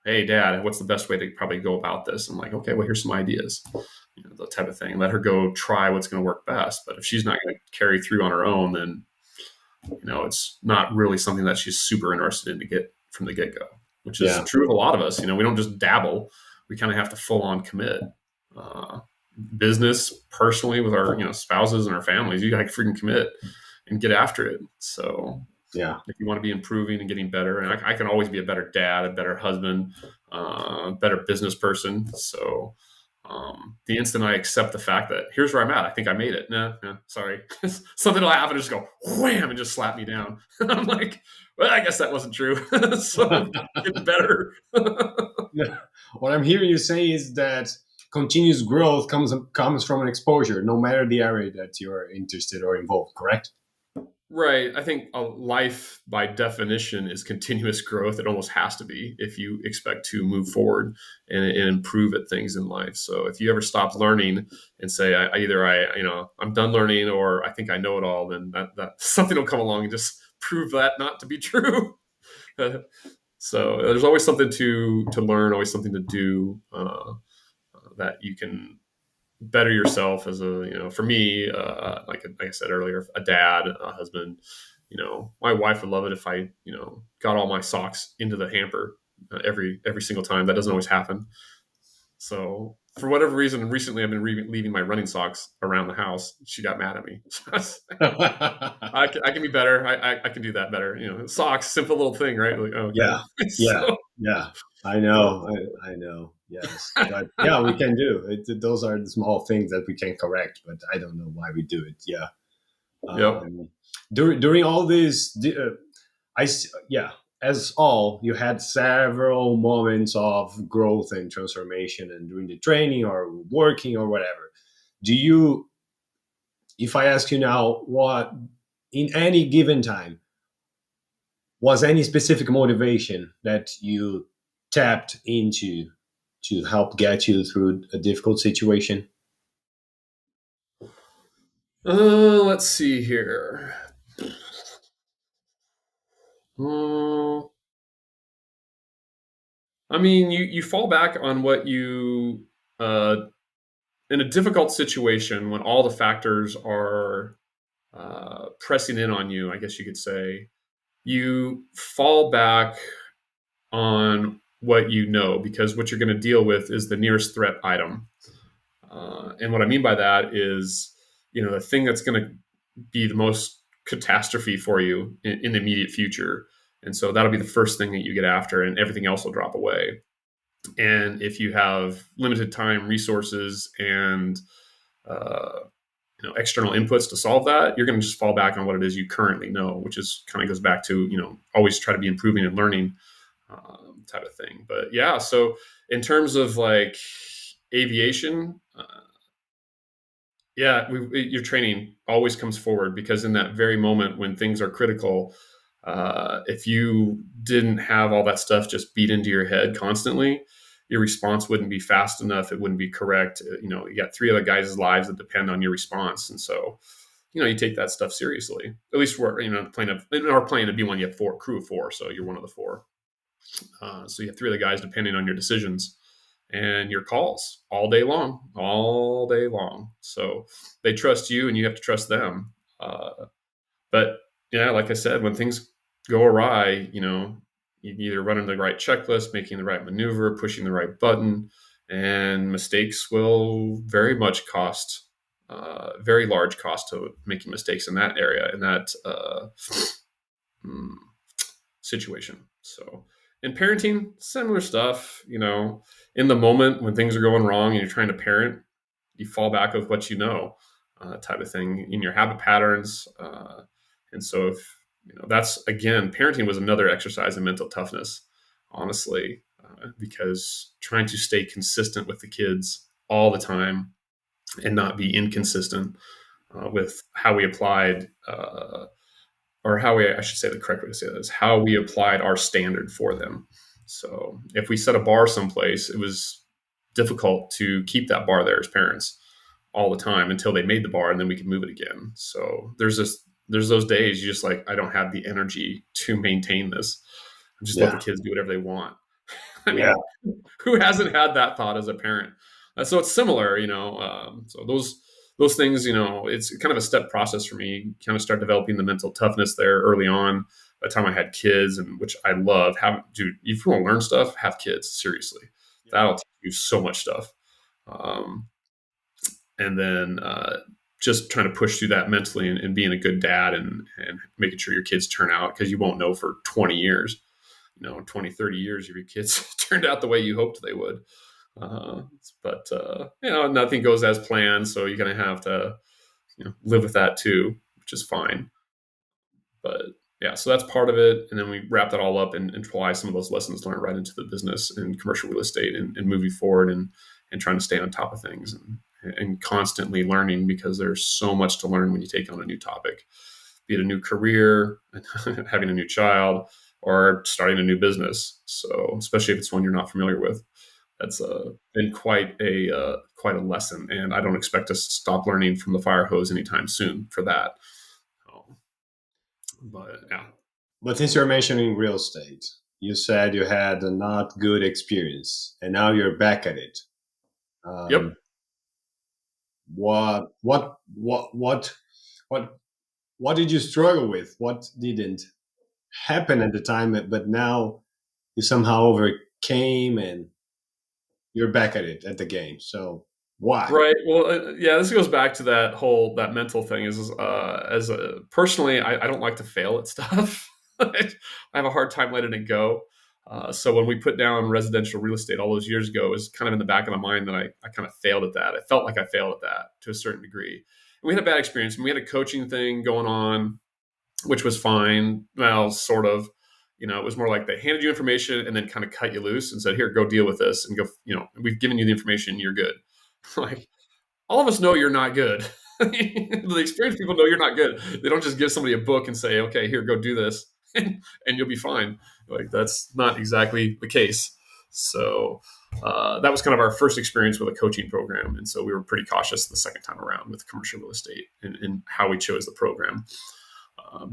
B: Hey, Dad, what's the best way to probably go about this? I'm like, okay, well, here's some ideas, the type of thing. Let her go try what's going to work best. But if she's not going to carry through on her own, then it's not really something that she's super interested in to get from the get go, which is
A: Yeah.
B: true of a lot of us. We don't just dabble. We kind of have to full on commit. Business, personally, with our spouses and our families, you got to freaking commit and get after it. So
A: Yeah.
B: if you want to be improving and getting better, and I can always be a better dad, a better husband, better business person. So the instant I accept the fact that here's where I'm at, I think I made it. Nah, sorry. Something will happen and just go wham and just slap me down. I'm like, well, I guess that wasn't true. So get better.
A: What I'm hearing you say is that continuous growth comes from an exposure, no matter the area that you're interested or involved. Correct?
B: Right. I think a life, by definition, is continuous growth. It almost has to be if you expect to move forward and improve at things in life. So if you ever stop learning and say, I'm done learning, or I think I know it all, then that something will come along and just prove that not to be true. So there's always something to learn, always something to do that you can better yourself as for me, like I said earlier, a dad, a husband. My wife would love it if I got all my socks into the hamper every single time. That doesn't always happen. So for whatever reason, recently I've been leaving my running socks around the house. She got mad at me. I can be better. I can do that better. Socks, simple little thing, right? Like, oh, okay.
A: Yeah. Yeah.
B: So,
A: Yeah. I
B: but,
A: know. I know. Yes. But yeah, we can do it. Those are the small things that we can correct, but I don't know why we do it. Yeah.
B: yep.
A: During all this, yeah, as all, you had several moments of growth and transformation, and during the training or working or whatever. Do you, if I ask you now, what in any given time was any specific motivation that you tapped into to help get you through a difficult situation?
B: Let's see here. Uh, I mean, you fall back on what you in a difficult situation when all the factors are pressing in on you. I guess you could say you fall back on what you know, because what you're going to deal with is the nearest threat item. And what I mean by that is, the thing that's going to be the most catastrophe for you in the immediate future. And so that'll be the first thing that you get after, and everything else will drop away. And if you have limited time, resources, and uh, external inputs to solve that, you're going to just fall back on what it is you currently know, which is kind of goes back to always try to be improving and learning, type of thing. But yeah, so in terms of like aviation, yeah, your training always comes forward, because in that very moment when things are critical, if you didn't have all that stuff just beat into your head constantly, your response wouldn't be fast enough. It wouldn't be correct. You got three other guys' lives that depend on your response, and so you take that stuff seriously. At least we're in our plane to be one. You have crew of four, so you're one of the four. So you have three other guys depending on your decisions and your calls all day long, all day long. So they trust you, and you have to trust them. But yeah, like I said, when things go awry, you either running the right checklist, making the right maneuver, pushing the right button, and mistakes will very much cost, very large cost to making mistakes in that area, in that situation. So in parenting, similar stuff, in the moment when things are going wrong and you're trying to parent, you fall back with what type of thing in your habit patterns. And so if That's again, parenting was another exercise in mental toughness, honestly, because trying to stay consistent with the kids all the time and not be inconsistent with how we applied, or how we, I should say the correct way to say that is how we applied our standard for them. So if we set a bar someplace, it was difficult to keep that bar there as parents all the time until they made the bar and then we could move it again. So there's those days you just like, I don't have the energy to maintain this. Just let the
A: Yeah,
B: kids do whatever they want. I
A: yeah,
B: mean, who hasn't had that thought as a parent? So it's similar, so those things, it's kind of a step process for me. Kind of start developing the mental toughness there early on. By the time I had kids, and which I love, have dude, if you want to learn stuff, have kids. Seriously,
A: yeah,
B: that'll teach you so much stuff. Um, and then just trying to push through that mentally and being a good dad and making sure your kids turn out because you won't know for 20 years, 20, 30 years if your kids turned out the way you hoped they would. Uh, but nothing goes as planned. So you're going to have to, live with that too, which is fine. But yeah, so that's part of it. And then we wrap that all up and apply some of those lessons learned right into the business and commercial real estate and moving forward and trying to stay on top of things and constantly learning because there's so much to learn when you take on a new topic, be it a new career, having a new child, or starting a new business. So especially if it's one you're not familiar with, that's been quite a lesson. And I don't expect to stop learning from the fire hose anytime soon for that. But yeah.
A: but since you're mentioning real estate, you said you had a not good experience and now you're back at it.
B: Yep.
A: um, what what what did you struggle with? What didn't happen at the time, but now you somehow overcame and you're back at it at the game? So why?
B: Right. Well, yeah, this goes back to that mental thing is, as a, personally, I don't like to fail at stuff. I have a hard time letting it go. So when we put down residential real estate all those years ago, it was kind of in the back of my mind that I kind of failed at that. I felt like I failed at that to a certain degree. And we had a bad experience. And we had a coaching thing going on, which was fine. Well, sort of. It was more like they handed you information and then kind of cut you loose and said, "Here, go deal with this and go. We've given you the information. You're good." Like, all of us know you're not good. The experienced people know you're not good. They don't just give somebody a book and say, "Okay, here, go do this," and you'll be fine. Like, that's not exactly the case. So that was kind of our first experience with a coaching program, and so we were pretty cautious the second time around with commercial real estate and how we chose the program,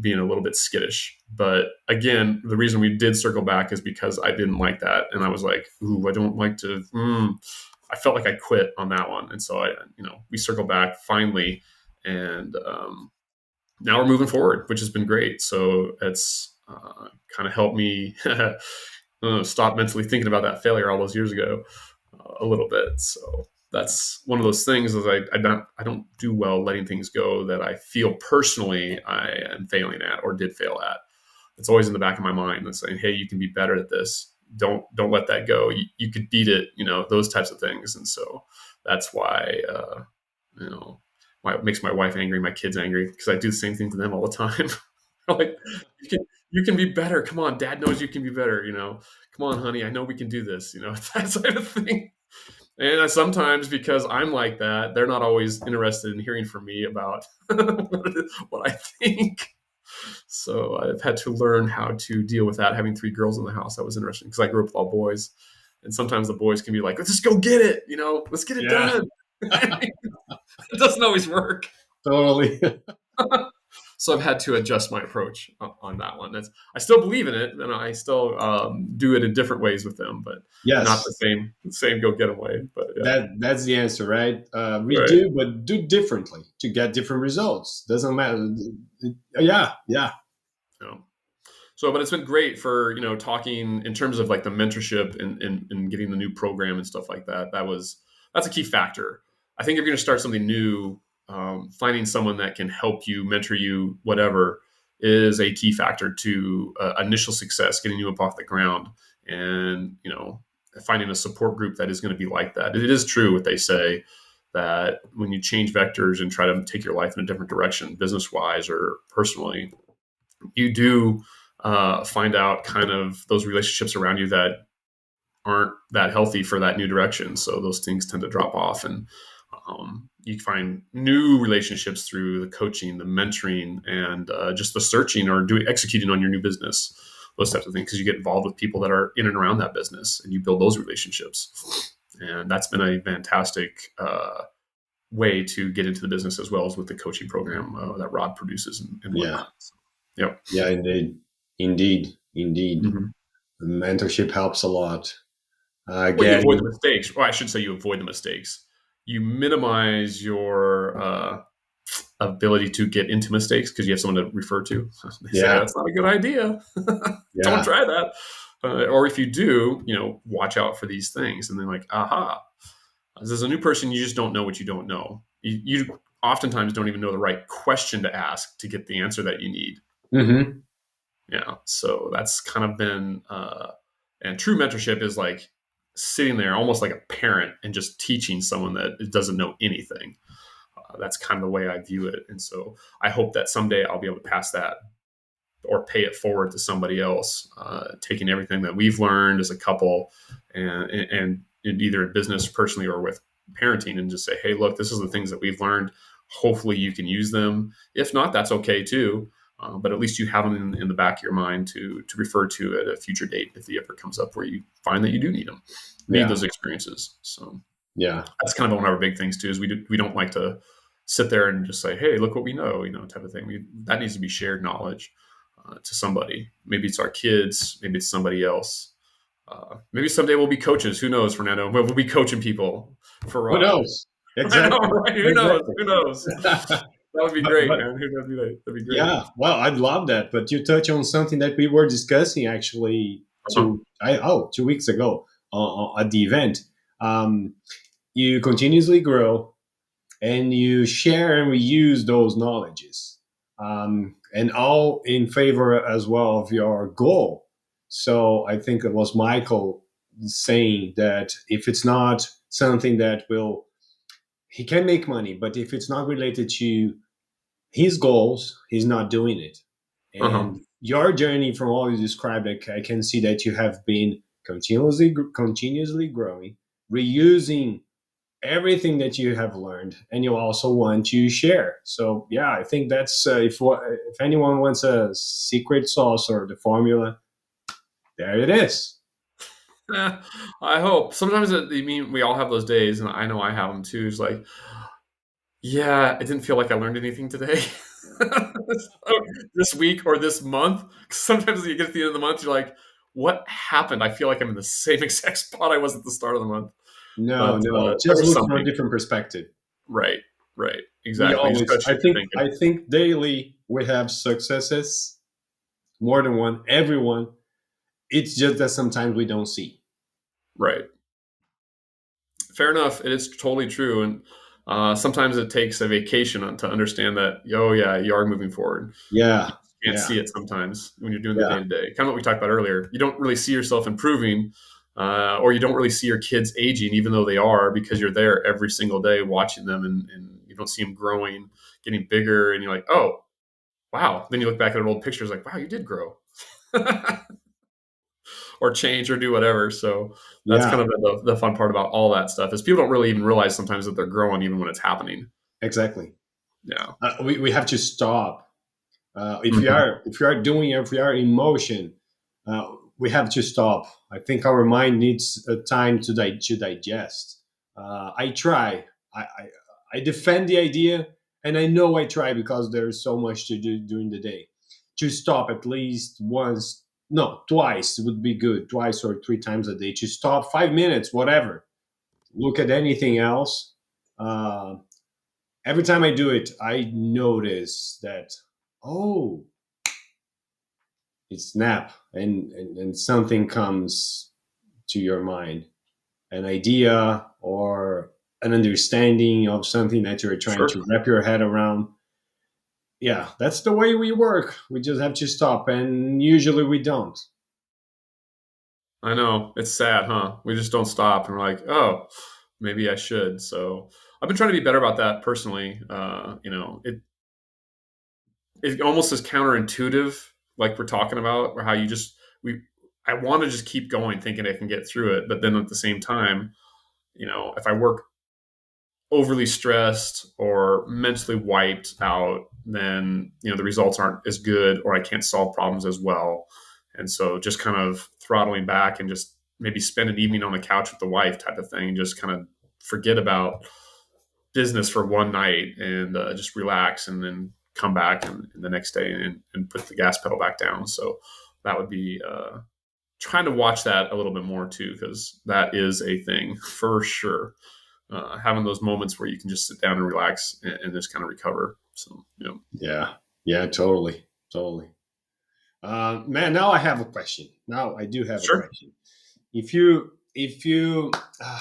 B: being a little bit skittish. But again, the reason we did circle back is because I didn't like that, and I was like, "Ooh, I don't like to." I felt like I quit on that one, and so we circled back finally, and now we're moving forward, which has been great. So it's kind of helped me stop mentally thinking about that failure all those years ago a little bit. So that's one of those things is I don't do well letting things go that I feel personally I am failing at or did fail at. It's always in the back of my mind that's saying, hey, you can be better at this. Don't let that go. You could beat it, those types of things. And so that's why, you know, why it makes my wife angry, my kids angry, because I do the same thing to them all the time. Like, you can be better. Come on, dad knows you can be better, come on, honey, I know we can do this, that sort of thing. And sometimes because I'm like that, they're not always interested in hearing from me about what I think. So I've had to learn how to deal with that. Having three girls in the house, that was interesting because I grew up with all boys, and sometimes the boys can be like, "Let's just go get it, let's get it
A: Yeah,
B: done." It doesn't always work.
A: totally.
B: So I've had to adjust my approach on that one. I still believe in it, and I still do it in different ways with them, but not the
A: Yes,
B: same go get 'em way. But yeah,
A: that's the answer, right?
B: right.
A: Redo, but do differently to get different results. Doesn't matter. Yeah, yeah,
B: Yeah. So, but it's been great for talking in terms of like the mentorship and getting the new program and stuff like that. That's a key factor. I think if you're going to start something new, finding someone that can help you, mentor you, whatever, is a key factor to initial success, getting you up off the ground, and finding a support group that is going to be like that. It is true what they say that when you change vectors and try to take your life in a different direction, business wise or personally, you do find out kind of those relationships around you that aren't that healthy for that new direction. So those things tend to drop off, and you find new relationships through the coaching, the mentoring, and just the searching or doing executing on your new business. Those types of things, because you get involved with people that are in and around that business, and you build those relationships. And that's been a fantastic way to get into the business, as well as with the coaching program that Rod produces and
A: Yeah.
B: whatnot. So, yep.
A: Yeah, indeed. Indeed. Indeed.
B: Mm-hmm.
A: Mentorship helps a lot.
B: Well, you avoid the
A: Getting,
B: mistakes. Well, I should say you avoid the mistakes. You minimize your ability to get into mistakes because you have someone to refer to. They say
A: yeah,
B: that's not a good idea. Don't
A: yeah.
B: try that. Or if you do, watch out for these things. And then like, aha, as a new person, you just don't know what you don't know. You oftentimes don't even know the right question to ask to get the answer that you need.
A: Hmm.
B: Yeah. So that's kind of been, and true mentorship is like sitting there almost like a parent and just teaching someone that doesn't know anything. That's kind of the way I view it. And so I hope that someday I'll be able to pass that or pay it forward to somebody else, taking everything that we've learned as a couple and either in business personally or with parenting, and just say, hey, look, this is the things that we've learned. Hopefully you can use them. If not, that's okay too. But at least you have them in the back of your mind to refer to at a future date if the ever comes up where you find that you do need them, need
A: Yeah,
B: those experiences. So
A: yeah,
B: that's kind of one of our big things too. Is we don't like to sit there and just say, hey, look what we know, type of thing. That needs to be shared knowledge to somebody. Maybe it's our kids. Maybe it's somebody else. Maybe someday we'll be coaches. Who knows, Fernando? We'll be coaching people for
A: who
B: Rod.
A: knows?
B: I know,
A: Exactly.
B: right? Who knows?
A: Exactly.
B: Who knows? That would be great,
A: But
B: man. That'd be great.
A: yeah, well, I'd love that. But you touch on something that we were discussing actually
B: Uh-huh.
A: 2 weeks ago at the event. Um, you continuously grow and you share and reuse those knowledges, and all in favor as well of your goal. So I think it was Michael saying that if it's not something that will, he can make money, but if it's not related to his goals, he's not doing it.
B: Uh-huh.
A: And your journey, from all you described, I can see that you have been continuously growing, reusing everything that you have learned, and you also want to share. So yeah, I think that's if anyone wants a secret sauce or the formula, there it is.
B: I hope. Sometimes I mean we all have those days, and I know I have them too. It's like, yeah, it didn't feel like I learned anything today. So, this week or this month. Sometimes you get to the end of the month, you're like, what happened? I feel like I'm in the same exact spot I was at the start of the month.
A: No,
B: But
A: no,
B: there
A: just
B: was
A: look from a
B: something.
A: different perspective.
B: Right, right.
A: We
B: Exactly. You just
A: always,
B: gotta shift your thinking.
A: I think daily we have successes, more than one, everyone. It's just that sometimes we don't see.
B: Right. Fair enough. It is totally true. And sometimes it takes a vacation to understand that, oh, yeah, you are moving forward.
A: Yeah,
B: You can't
A: yeah,
B: see it sometimes when you're doing the
A: yeah,
B: day to day. Kind of what we talked about earlier. You don't really see yourself improving, or you don't really see your kids aging, even though they are, because you're there every single day watching them, and you don't see them growing, getting bigger. And you're like, oh, wow. Then you look back at old pictures like, wow, you did grow. Or change or do whatever. So that's
A: yeah.
B: kind of the fun part about all that stuff is people don't really even realize sometimes that they're growing even when it's happening.
A: Exactly.
B: Yeah.
A: We have to stop.
B: Hmm.
A: If we are in motion, we have to stop. I think our mind needs a time to digest. I try. I defend the idea, and I know I try because there's so much to do during the day. To stop at least once, no, twice would be good. Twice or three times a day. To stop 5 minutes, whatever. Look at anything else. Uh, every time I do it, I notice that, oh, it's snap, and something comes to your mind, an idea or an understanding of something that you're trying
B: Sure.
A: to wrap your head around. Yeah, that's the way we work. We just have to stop, and usually we don't.
B: I know. It's sad, huh? We just don't stop and we're like, oh, maybe I should. So I've been trying to be better about that personally. it almost is counterintuitive, like we're talking about, or how you just we. I want to just keep going, thinking I can get through it, but then at the same time, if I work overly stressed or mentally wiped out, then the results aren't as good, or I can't solve problems as well. And so, just kind of throttling back and just maybe spend an evening on the couch with the wife, type of thing, just kind of forget about business for one night and just relax, and then come back and the next day and put the gas pedal back down. So that would be trying to watch that a little bit more too, because that is a thing for sure. Having those moments where you can just sit down and relax and just kind of recover. So,
A: Yeah, yeah, totally, totally. Man, now I have a question. Now I do have a
B: sure.
A: question. If you uh,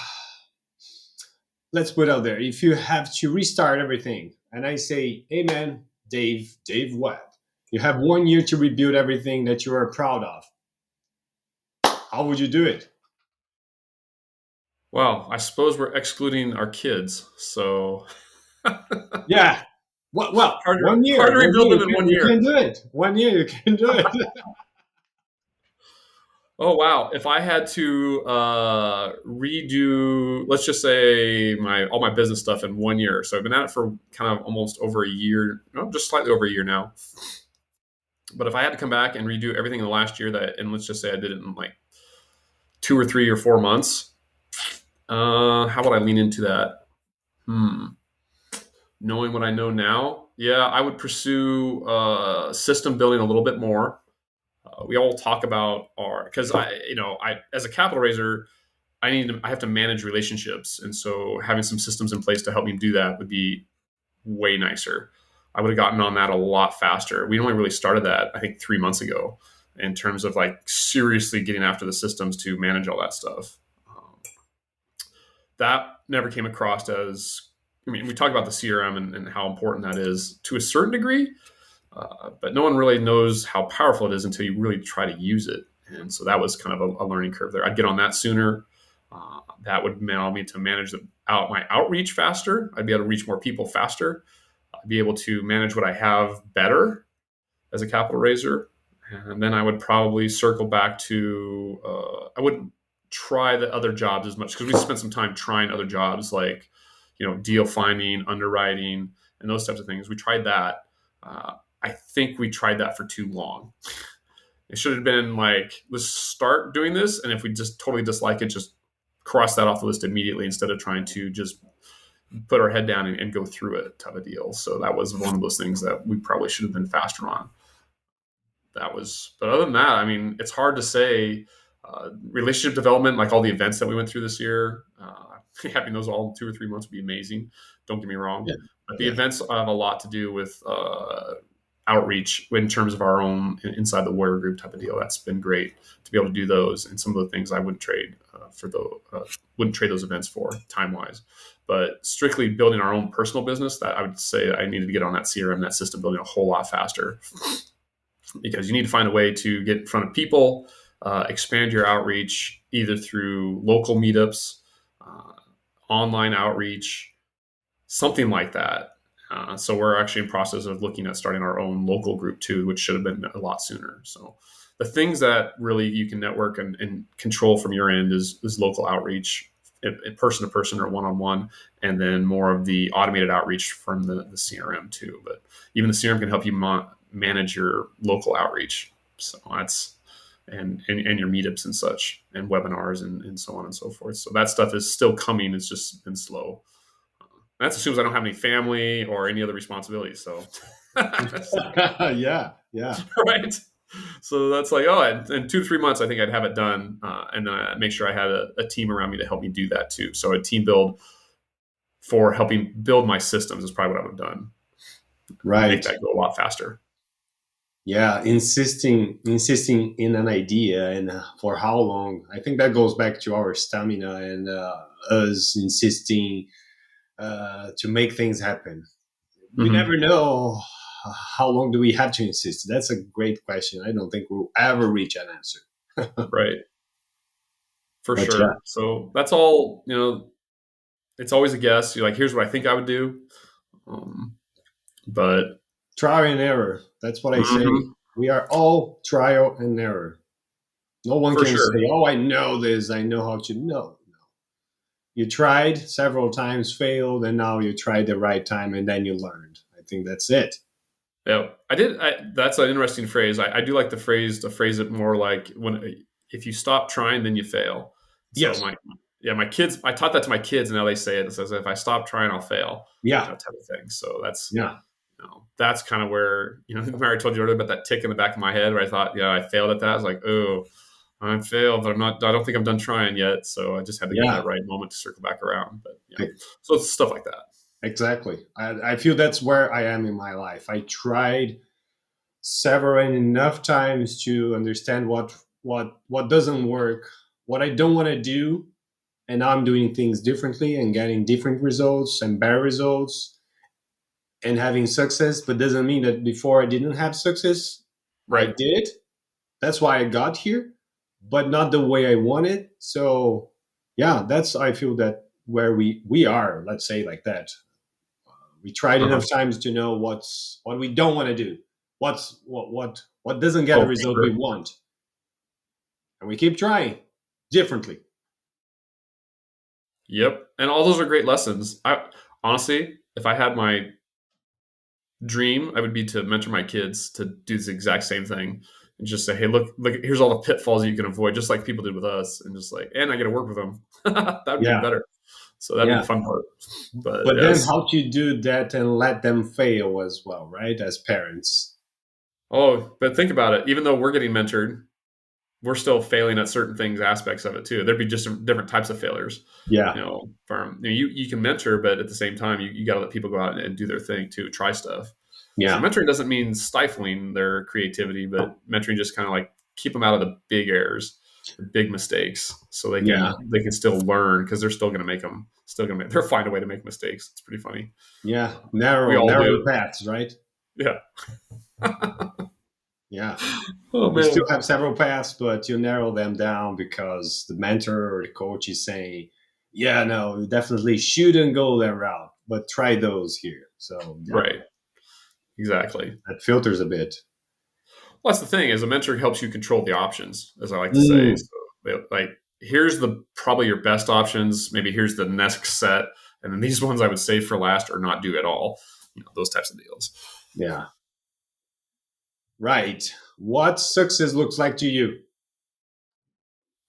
A: let's put out there, if you have to restart everything, and I say, hey man, Dave what, you have 1 year to rebuild everything that you are proud of, how would you do it?
B: Well, I suppose we're excluding our kids. So hard
A: Yeah, well,
B: to,
A: one
B: hard
A: year
B: to
A: one
B: rebuild
A: year
B: them in one
A: you
B: year.
A: can do it, 1 year you can do it.
B: Oh wow! If I had to redo, let's just say my all my business stuff in 1 year, so I've been at it for kind of almost over a year, no, just slightly over a year now. But if I had to come back and redo everything in the last year, that, and let's just say I did it in like 2 or 3 or 4 months, how would I lean into that? Hmm. Knowing what I know now, yeah, I would pursue system building a little bit more. We all talk about our, because I as a capital raiser, I have to manage relationships, and so having some systems in place to help me do that would be way nicer. I would have gotten on that a lot faster. We only really started that, I think, 3 months ago, in terms of like seriously getting after the systems to manage all that stuff. That never came across as, I mean, we talk about the CRM and how important that is to a certain degree, but no one really knows how powerful it is until you really try to use it. And so that was kind of a learning curve there. I'd get on that sooner. That would allow me to manage my outreach faster. I'd be able to reach more people faster. I'd be able to manage what I have better as a capital raiser. And then I would probably circle back to, I wouldn't try the other jobs as much, because we spent some time trying other jobs like, deal finding, underwriting, and those types of things. We tried that. I think we tried that for too long. It should have been like, let's start doing this. And if we just totally dislike it, just cross that off the list immediately, instead of trying to just put our head down and go through it, type of deal. So that was one of those things that we probably should have been faster on. But other than that, I mean, it's hard to say. Relationship development, like all the events that we went through this year, having those all in 2 or 3 months would be amazing. Don't get me wrong.
A: Yeah,
B: But the
A: yeah,
B: events have a lot to do with outreach in terms of our own inside the warrior group type of deal. That's been great to be able to do those, and some of the things I wouldn't trade wouldn't trade those events for time wise. But strictly building our own personal business, that I would say I needed to get on that CRM, that system building a whole lot faster, because you need to find a way to get in front of people, expand your outreach either through local meetups, uh, online outreach, something like that. So we're actually in process of looking at starting our own local group too, which should have been a lot sooner. So the things that really you can network and control from your end is local outreach, person to person or one on one, and then more of the automated outreach from the CRM too. But even the CRM can help you manage your local outreach. So that's and your meetups and such, and webinars and so on and so forth. So that stuff is still coming. It's just been slow. That assumes I don't have any family or any other responsibilities. So,
A: yeah, yeah.
B: right. So that's like, oh, in 2 to 3 months, I think I'd have it done, and then I make sure I had a team around me to help me do that too. So a team build for helping build my systems is probably what I would have done. Make
A: Right.
B: that go a lot faster.
A: Yeah, insisting in an idea, and for how long. I think that goes back to our stamina and us insisting to make things happen. We
B: Hmm.
A: never know how long do we have to insist. That's a great question. I don't think we'll ever reach an answer.
B: Right. For
A: But yeah,
B: sure. So that's all. It's always a guess. You're like, here's what I think I would do. Um, but
A: Trial and error. That's what I say.
B: Hmm.
A: We are all trial and error. No one
B: For
A: can
B: sure.
A: say, "Oh, I know this. I know how to." No, you tried several times, failed, and now you tried the right time, and then you learned. I think that's it.
B: Yeah, I did. That's an interesting phrase. I do like the phrase to phrase it more like when if you stop trying, then you fail. So
A: Yes.
B: my kids, I taught that to my kids, and now they say it. It says, "If I stop trying, I'll fail,"
A: Yeah.
B: type of thing. So that's
A: Yeah.
B: that's kind of where where I told you earlier about that tick in the back of my head where I thought, yeah, I failed at that. I was like, oh, I failed, but I'm not. I don't think I'm done trying yet. So I just had to give that
A: Yeah.
B: right moment to circle back around. But
A: E-
B: so it's stuff like that.
A: Exactly. I feel that's where I am in my life. I tried several and enough times to understand what doesn't work, what I don't want to do, and now I'm doing things differently and getting different results and better results and having success. But doesn't mean that before I didn't have success. I
B: Right.
A: did. That's why I got here, but not the way I wanted. So yeah, that's I feel that where we are. Let's say like that. We tried
B: Uh-huh.
A: enough times to know what we don't want to do, what doesn't get the
B: Oh, for
A: result we
B: sure.
A: want, and we keep trying differently.
B: Yep. And all those are great lessons. I honestly, if I had my dream, I would be to mentor my kids to do this exact same thing and just say, hey, look, here's all the pitfalls you can avoid, just like people did with us, and just like, and I get to work with them. That would be even
A: Yeah,
B: better. So that'd be the
A: yeah.
B: fun part. But
A: But then
B: yes.
A: how to do that and let them fail as well, right? As parents.
B: Oh, but think about it. Even though we're getting mentored, we're still failing at certain things, aspects of it too. There'd be just some different types of failures.
A: Yeah,
B: You can mentor, but at the same time, you got to let people go out and do their thing too, try stuff. So
A: yeah,
B: mentoring doesn't mean stifling their creativity, but mentoring just kind of like keep them out of the big errors, the big mistakes, so
A: yeah,
B: they can still learn because they're still going to make them. Still going to they'll find a way to make mistakes. It's pretty funny.
A: yeah.
B: We all
A: Narrow
B: do.
A: paths, right?
B: Yeah.
A: Yeah.
B: Oh
A: You
B: man.
A: still have several paths, but you narrow them down because the mentor or the coach is saying, yeah, no, you definitely shouldn't go that route, but try those here. So yeah,
B: Right. Exactly.
A: that filters a bit.
B: Well, that's the thing is a mentor helps you control the options, as I like to say.
A: Mm,
B: So, like, here's the probably your best options. Maybe here's the next set, and then these ones I would save for last or not do at all. Those types of deals.
A: yeah. Right. What success looks like to you?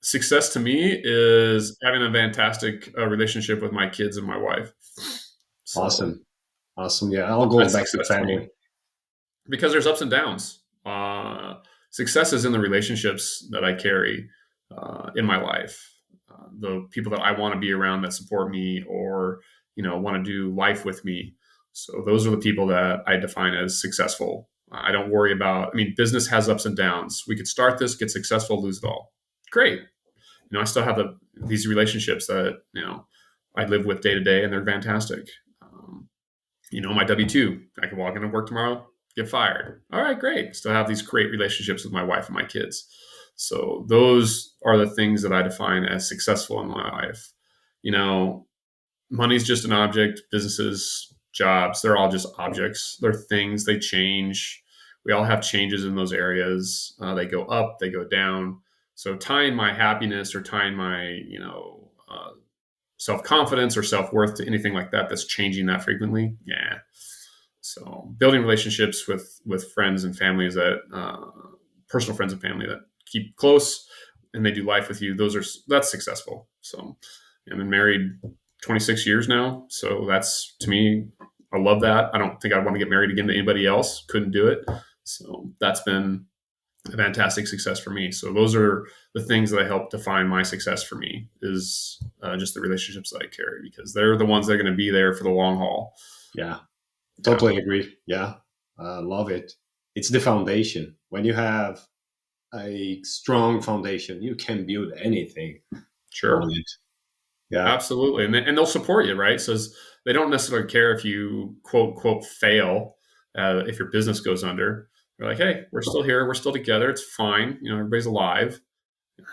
B: Success to me is having a fantastic relationship with my kids and my wife. So
A: Awesome. Awesome. Yeah. It all goes
B: that's
A: back to
B: success to me
A: family.
B: because there's ups and downs. Success is in the relationships that I carry in my life. The people that I want to be around that support me or want to do life with me. So those are the people that I define as successful. I don't worry about. I mean, business has ups and downs. We could start this, get successful, lose it all. Great. I still have these relationships that I live with day to day, and they're fantastic. My W-2, I can walk into work tomorrow, get fired. All right, great. Still have these great relationships with my wife and my kids. So those are the things that I define as successful in my life. You know, Money's just an object. Businesses, jobs, they're all just objects. They're things. They change. We all have changes in those areas. They go up, they go down. So tying my happiness or tying my self confidence or self worth to anything like that that's changing that frequently, yeah. So building relationships with friends and families that personal friends and family that keep close and they do life with you. That's successful. So I've been married 26 years now. So that's to me, I love that. I don't think I'd want to get married again to anybody else. Couldn't do it. So that's been a fantastic success for me. So those are the things that I help define my success for me is just the relationships that I carry because they're the ones that are going to be there for the long haul.
A: Yeah.
B: Yeah,
A: Totally agree. Yeah. Love it. It's the foundation. When you have a strong foundation, you can build anything on
B: sure.
A: it. Yeah.
B: Absolutely. And they'll support you, right? So they don't necessarily care if you quote, quote, fail, if your business goes under. They're like, hey, we're still here. We're still together. It's fine. Everybody's alive.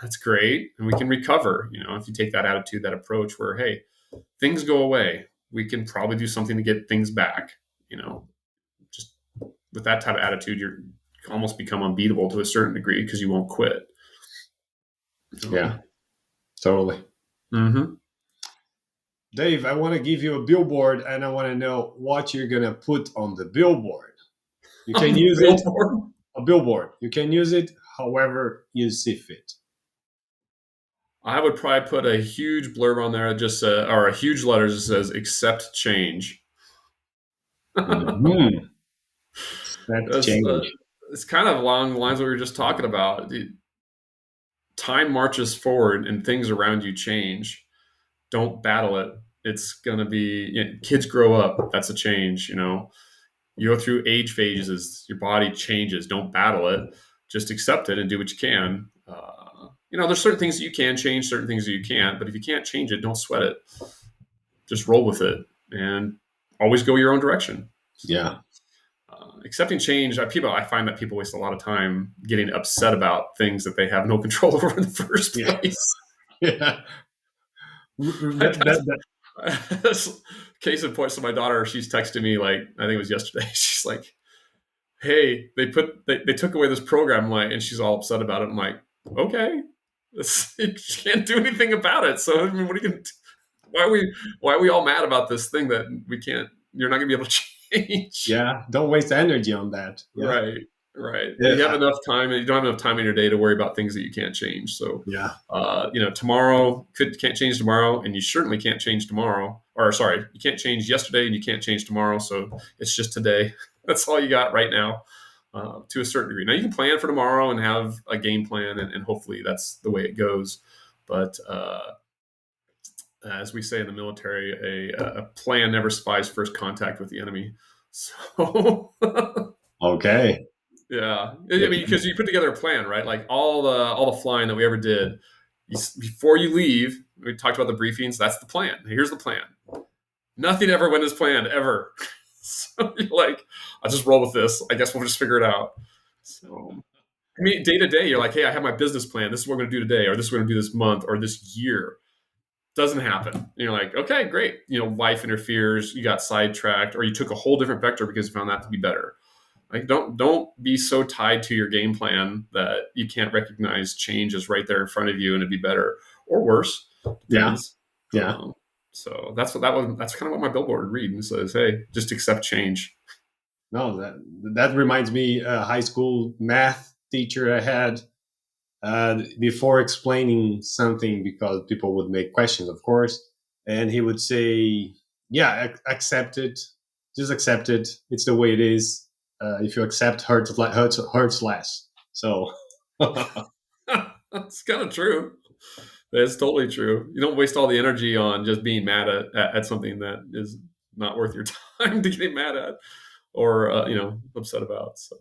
B: That's great. And we can recover. If you take that attitude, that approach where, hey, things go away. We can probably do something to get things back. Just with that type of attitude, you're almost become unbeatable to a certain degree because you won't quit.
A: Yeah, totally.
B: Mm-hmm.
A: Dave, I want to give you a billboard and I want to know what you're going to put on the billboard. You
B: On
A: can
B: the
A: use it,
B: billboard,
A: a billboard. You can use it however you see fit.
B: I would probably put a huge blurb on there, just or a huge letter that says "Accept change."
A: Mm-hmm. That's
B: it's,
A: change.
B: it's kind of along the lines of what we were just talking about. Time marches forward, and things around you change. Don't battle it. It's going to be, kids grow up. That's a change. You go through age phases. Your body changes. Don't battle it. Just accept it and do what you can. There's certain things that you can change, certain things that you can't. But if you can't change it, don't sweat it. Just roll with it and always go your own direction.
A: Yeah.
B: Accepting change, I find that people waste a lot of time getting upset about things that they have no control over in the first
A: Yeah.
B: place.
A: Yeah.
B: that's, that's case in point. So my daughter, she's texting me like, I think it was yesterday. She's like, "Hey, they took away this program," like, and she's all upset about it. I'm like, okay, you can't do anything about it. So I mean, what are you gonna do? Why are we all mad about this thing that we can't? You're not gonna be able to change.
A: Yeah. Don't waste energy on that. Yeah.
B: Right, right. You have
A: Yeah.
B: enough time, and you don't have enough time in your day to worry about things that you can't change. So,
A: Yeah.
B: tomorrow can't change tomorrow, and you certainly can't change tomorrow. Or sorry, you can't change yesterday, and you can't change tomorrow. So it's just today. That's all you got right now, to a certain degree. Now you can plan for tomorrow and have a game plan, and hopefully that's the way it goes. But as we say in the military, a plan never survives first contact with the enemy. So.
A: Okay.
B: Yeah, I mean, because you put together a plan, right? Like all the flying that we ever did. Before you leave, we talked about the briefings. That's the plan. Here's the plan. Nothing ever went as planned ever. So you're like, I'll just roll with this. I guess we'll just figure it out. So I mean, day to day, you're like, hey, I have my business plan. This is what we're going to do today, or this is what we're going to do this month, or this year. Doesn't happen. And you're like, okay, great. Life interferes. You got sidetracked, or you took a whole different vector because you found that to be better. Like, don't be so tied to your game plan that you can't recognize change is right there in front of you and it'd be better or worse.
A: Yeah.
B: Depends.
A: Yeah.
B: So that's kind of what my billboard read and says, hey, just accept change.
A: No, that reminds me, a high school math teacher I had, before explaining something, because people would make questions, of course, and he would say, "Yeah, accept it. Just accept it. It's the way it is. If you accept, hurts less." So,
B: That's kind of true. That's totally true. You don't waste all the energy on just being mad at something that is not worth your time to get mad at or upset about. So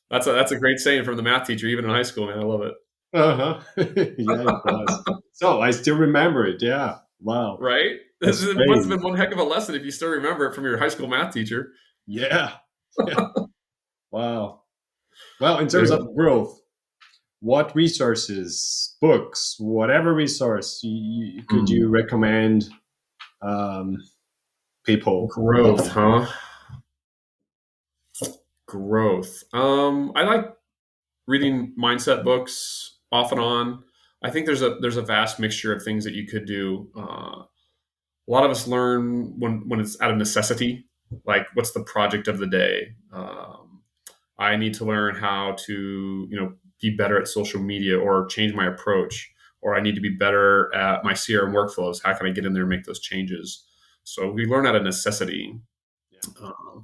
B: that's a great saying from the math teacher, even in high school. Man, I love it.
A: uh-huh. Yeah, it was. So I still remember it. Yeah. Wow.
B: Right?
A: That's
B: It must have
A: crazy.
B: been one heck of a lesson if you still remember it from your high school math teacher.
A: Yeah. Yeah. Wow. Well, in terms
B: Yeah.
A: of growth, what resources, books, whatever resource could you recommend, um, people?
B: Growth, huh? Growth. I like reading mindset books off and on. I think there's a vast mixture of things that you could do. A lot of us learn when it's out of necessity, like what's the project of the day. I need to learn how to be better at social media or change my approach, or I need to be better at my CRM workflows. How can I get in there and make those changes? So we learn out of necessity.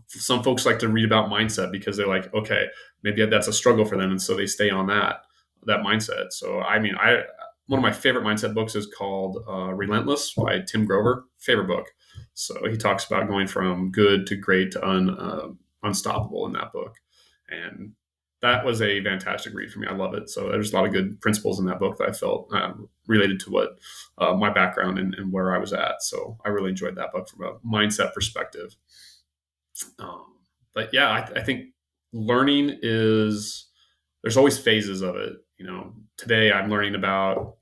B: Some folks like to read about mindset because they're like, okay, maybe that's a struggle for them, and so they stay on that mindset. So I mean, I one of my favorite mindset books is called Relentless by Tim Grover. Favorite book. So he talks about going from good to great to unstoppable in that book, and that was a fantastic read for me. I love it. So there's a lot of good principles in that book that I felt related to what my background and where I was at. So I really enjoyed that book from a mindset perspective. But yeah, I think learning is there's always phases of it. Today I'm learning about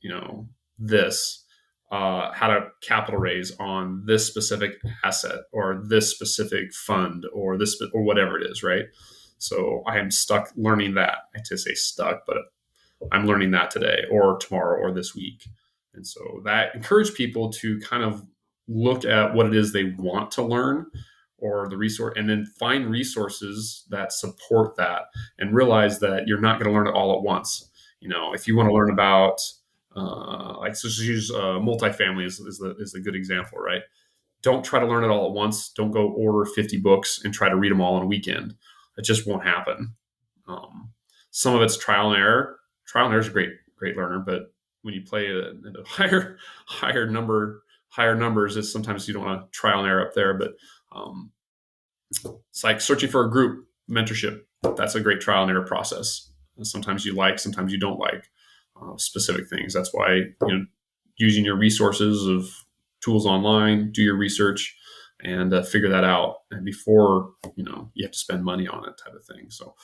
B: this how to capital raise on this specific asset or this specific fund or this or whatever it is, right? So I am stuck learning that. I to say stuck, but I'm learning that today or tomorrow or this week. And so that encourage people to kind of look at what it is they want to learn or the resource, and then find resources that support that, and realize that you're not going to learn it all at once. If you want to learn about like, so just use multifamily is a good example, right? Don't try to learn it all at once. Don't go order 50 books and try to read them all in a weekend. It just won't happen. Um, some of it's trial and error. Trial and error is a great learner, but when you play at a higher numbers, it's sometimes you don't want to trial and error up there. But um, it's like searching for a group mentorship. That's a great trial and error process. Sometimes you like, sometimes you don't like specific things. That's why using your resources of tools online, do your research, and figure that out, and before you have to spend money on it, type of thing. So,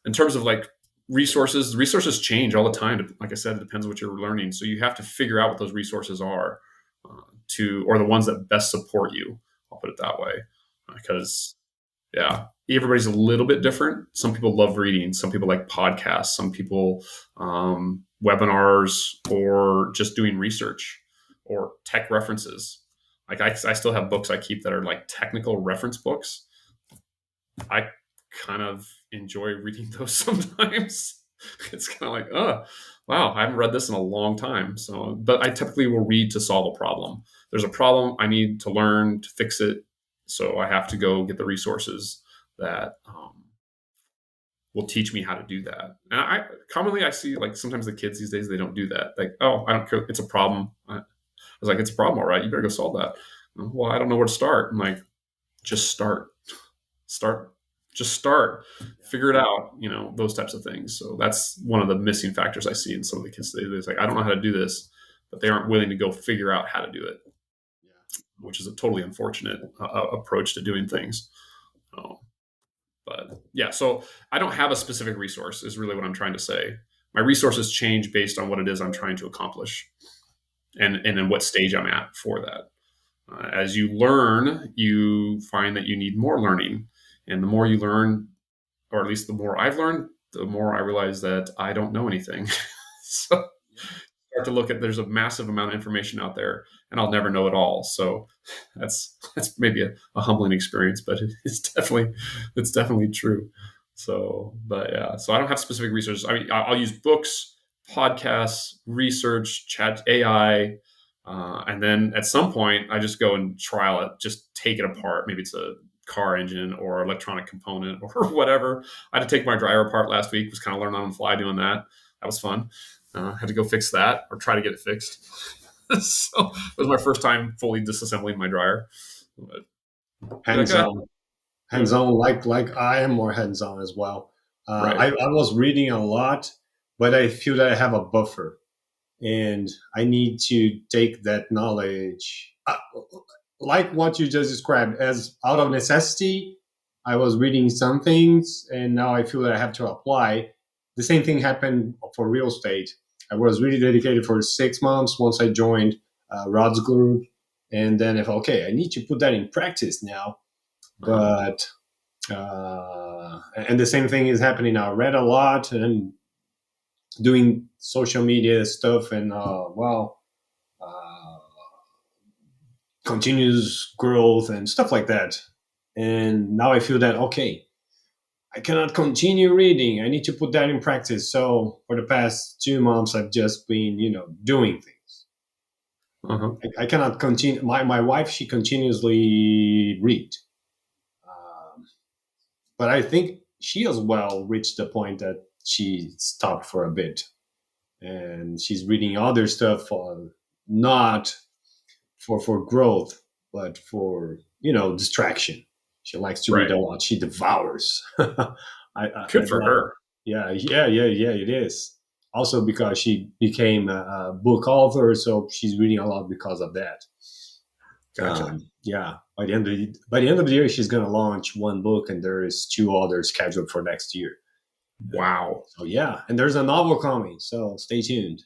B: in terms of like resources change all the time. Like I said, it depends on what you're learning. So you have to figure out what those resources are, or the ones that best support you. I'll put it that way, because yeah, everybody's a little bit different. Some people love reading. Some people like podcasts. Some people webinars, or just doing research or tech references. Like I still have books I keep that are like technical reference books. I kind of enjoy reading those sometimes. It's kind of like, oh, wow, I haven't read this in a long time. So, but I typically will read to solve a problem. There's a problem I need to learn to fix it. So I have to go get the resources that will teach me how to do that. And I see, like, sometimes the kids these days, they don't do that. Like, oh, I don't care. It's a problem. I was like, it's a problem. All right. You better go solve that. Well, I don't know where to start. I'm like, just start, just start, figure it out, those types of things. So that's one of the missing factors I see in some of the kids today. It's like, I don't know how to do this, but they aren't willing to go figure out how to do it, which is a totally unfortunate approach to doing things. But yeah, so I don't have a specific resource is really what I'm trying to say. My resources change based on what it is I'm trying to accomplish, and in what stage I'm at for that. As you learn, you find that you need more learning. And the more you learn, or at least the more I've learned, the more I realize that I don't know anything. So start to look at, there's a massive amount of information out there, and I'll never know it all. So that's maybe a humbling experience, but it's definitely true. So, but yeah, so I don't have specific resources. I mean, I'll use books, podcasts, research, chat, AI, and then at some point I just go and trial it, just take it apart. Maybe it's a car engine or electronic component or whatever. I had to take my dryer apart last week. Was kind of learning on the fly doing that. That was fun. Had to go fix that, or try to get it fixed. So it was my first time fully disassembling my dryer. But
A: Hands
B: yeah,
A: on, hands on. Like I am more hands on as well.
B: right,
A: I was reading a lot, but I feel that I have a buffer, and I need to take that knowledge, like what you just described, as out of necessity. I was reading some things, and now I feel that I have to apply. The same thing happened for real estate. I was really dedicated for 6 months once I joined Rod's group, and then if okay, I need to put that in practice now. But and the same thing is happening now. I read a lot and doing social media stuff, and continuous growth and stuff like that. And now I feel that okay, I cannot continue reading. I need to put that in practice. So for the past 2 months, I've just been, doing things.
B: uh-huh.
A: I cannot continue. My wife, she continuously read, but I think she as well reached the point that she stopped for a bit, and she's reading other stuff for not for growth, but for distraction. She likes to read
B: Right.
A: a lot. She devours. I
B: Good for
A: love.
B: her.
A: Yeah. It is also because she became a book author, so she's reading a lot because of that.
B: Gotcha.
A: Yeah, by the end of the year, she's gonna launch one book, and there is two others scheduled for next year.
B: Wow.
A: So yeah, and there's a novel coming, so stay tuned.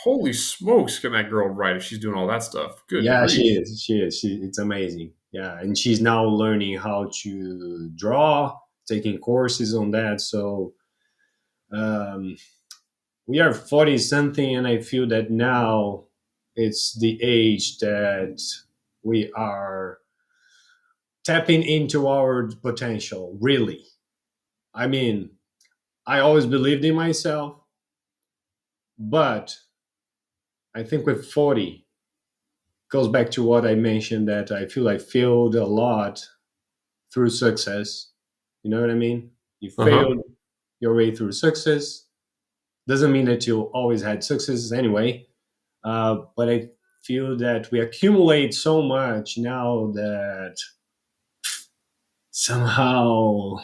B: Holy smokes, can that girl write if she's doing all that stuff? Good
A: Yeah, she
B: grief.
A: is. She is. It's amazing. Yeah, and she's now learning how to draw. taking courses on that. So um, we are 40 something, and I feel that now it's the age that we are tapping into our potential, really. I mean, I always believed in myself, but I think with 40, goes back to what I mentioned, that I feel I failed a lot through success. You know what I mean? You
B: Uh huh.
A: failed your way through success. Doesn't mean that you always had successes anyway. But I feel that we accumulate so much now that somehow,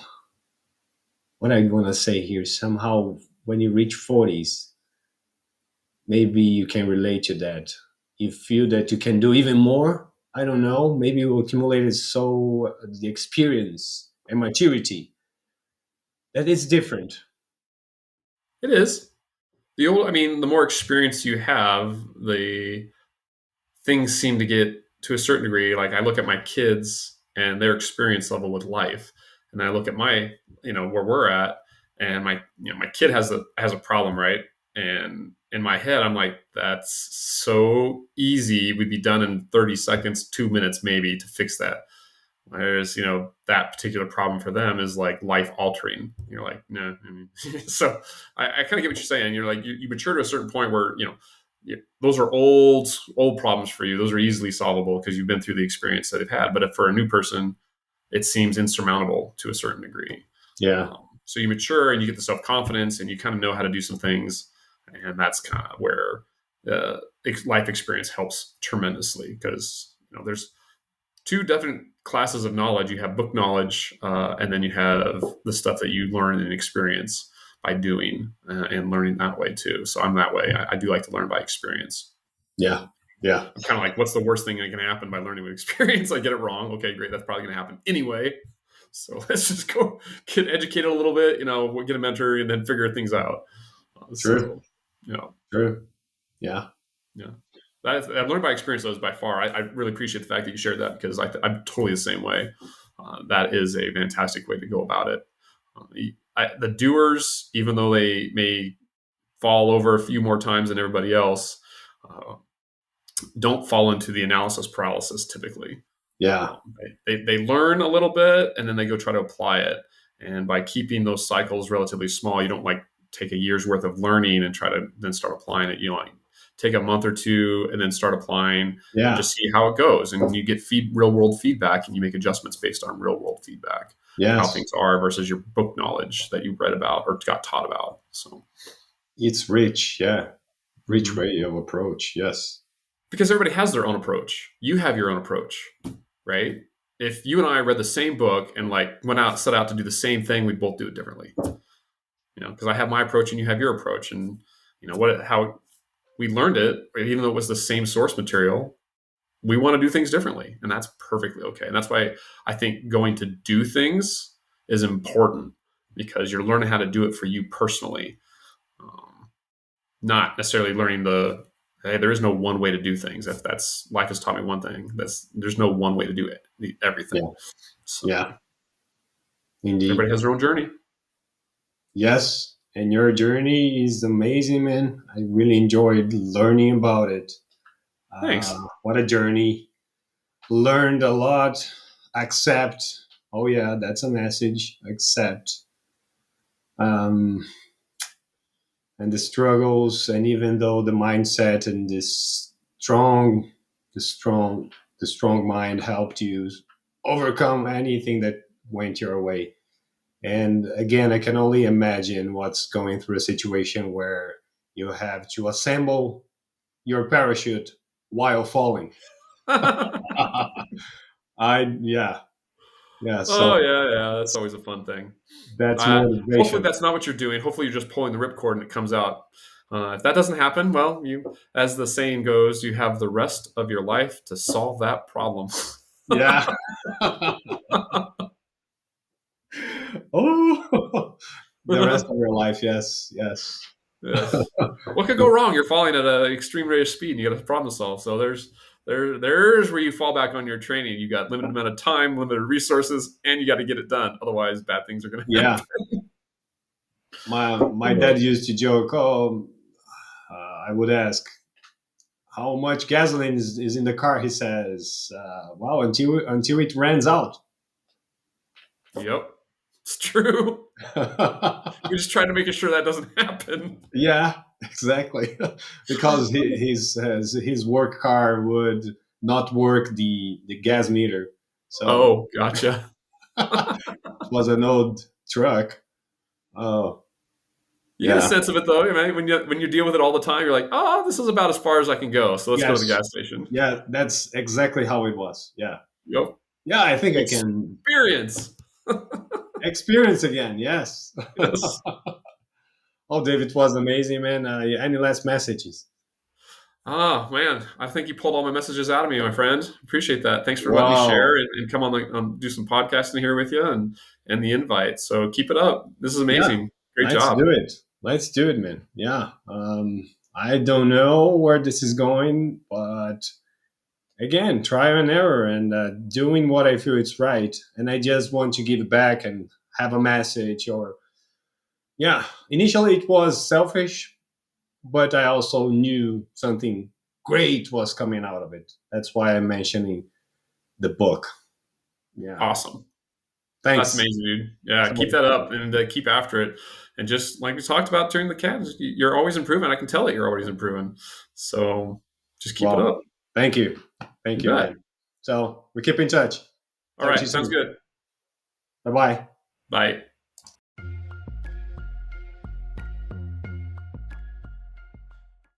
A: what I want to say here, somehow when you reach 40s, maybe you can relate to that. You feel that you can do even more. I don't know. Maybe you accumulated so the experience and maturity that it's different.
B: It is. I mean, the more experience you have, the things seem to get to a certain degree. Like I look at my kids and their experience level with life, and I look at my, where we're at, and my kid has a problem, right? And in my head, I'm like, that's so easy. We'd be done in 30 seconds, 2 minutes maybe to fix that. Whereas, that particular problem for them is like life altering. You're like, no. I mean, so I kind of get what you're saying. You're like, you mature to a certain point where, those are old problems for you. Those are easily solvable because you've been through the experience that they've had. But if for a new person, it seems insurmountable to a certain degree.
A: Yeah,
B: So you mature and you get the self confidence and you kind of know how to do some things. And that's kind of where life experience helps tremendously because, there's two different classes of knowledge. You have book knowledge, and then you have the stuff that you learn and experience by doing and learning that way too. So I'm that way. I do like to learn by experience.
A: yeah, yeah.
B: I'm kind of like, what's the worst thing that can happen by learning with experience? I get it wrong. Okay, great. That's probably going to happen anyway. So let's just go get educated a little bit, get a mentor and then figure things out.
A: True,
B: So, you know,
A: true. Yeah,
B: yeah. I've learned by experience, those by far. I really appreciate the fact that you shared that because I'm totally the same way. That is a fantastic way to go about it. The doers, even though they may fall over a few more times than everybody else, uh, don't fall into the analysis paralysis typically.
A: yeah,
B: They learn a little bit and then they go try to apply it. And by keeping those cycles relatively small, you don't like take a year's worth of learning and try to then start applying it. You like take a month or two and then start applying and
A: yeah.
B: just see how it goes. And you get real world feedback and you make adjustments based on real world feedback of how
A: Yes,
B: things are versus your book knowledge that you read about or got taught about. So,
A: it's rich. Yeah, rich
B: mhm.
A: way of approach. Yes,
B: Because everybody has their own approach. You have your own approach, right? If you and I read the same book and like set out to do the same thing, we'd both do it differently. Because I have my approach and you have your approach, and how we learned it, even though it was the same source material, we want to do things differently, and that's perfectly okay. And that's why I think going to do things is important because you're learning how to do it for you personally, not necessarily learning hey, there is no one way to do things. That's life has taught me one thing. There's no one way to do it, everything.
A: yeah,
B: So
A: yeah. Indeed.
B: everybody has their own journey.
A: Yes, and your journey is amazing, man. I really enjoyed learning about it.
B: Thanks.
A: What a journey. Learned a lot. Accept. Oh, yeah, that's a message. Accept. Um, and the struggles, and even though the mindset and strong, the strong, the strong mind helped you overcome anything that went your way. And again, I can only imagine what's going through a situation where you have to assemble your parachute while falling. Yeah, yeah.
B: Oh
A: So
B: yeah, yeah. That's always a fun thing.
A: that's
B: Hopefully
A: motivation.
B: that's not what you're doing. Hopefully you're just pulling the ripcord and it comes out. If that doesn't happen, well, as the saying goes, you have the rest of your life to solve that problem.
A: Yeah. Oh, the rest of your life. Yes, yes.
B: Yes. What could go wrong? You're falling at an extreme rate of speed and you got a problem to solve. So There's where you fall back on your training. You got limited amount of time, limited resources, and you got to get it done. Otherwise, bad things are going to happen.
A: Yeah, my dad used to joke, "Oh, I would ask how much gasoline is in the car." He says, "Well, until it runs out."
B: Yep, it's true. We're just trying to make sure that doesn't happen.
A: Yeah, exactly. Because his work car would not work the gas meter, so
B: Oh, gotcha.
A: it was an old truck. Oh,
B: You get a
A: yeah.
B: sense of it though, man. When you deal with it all the time, you're like, oh, this is about as far as I can go. So let's go to the
A: Yes.
B: gas station.
A: Yeah, that's exactly how it was. Yeah.
B: Yep.
A: Yeah, I think I can
B: Experience.
A: experience again. Yes.
B: Yes.
A: Oh, Dave, it was amazing, man. Any last messages?
B: Ah, man, I think you pulled all my messages out of me, my friend. Appreciate that. Thanks for letting me share
A: Wow.
B: and come on, do some podcasting here with you and the invite. So keep it up. This is
A: Yeah,
B: amazing. Great
A: let's
B: job.
A: do it. Let's do it, man. Yeah. I don't know where this is going, but again, trial and error and doing what I feel is right. And I just want to give back and have a message or, yeah, initially it was selfish, but I also knew something great was coming out of it. That's why I'm mentioning the book. Yeah.
B: Awesome. That's
A: Thanks.
B: amazing, dude. Yeah, keep
A: So,
B: that up and keep after it. And just like we talked about during the cats, you're always improving. I can tell that you're always improving. So just keep it
A: well,
B: up.
A: thank you.
B: You
A: Thank you,
B: bet.
A: man. So we keep in touch.
B: All
A: Talk to you
B: right. Sounds
A: soon.
B: good.
A: Bye bye.
B: Bye.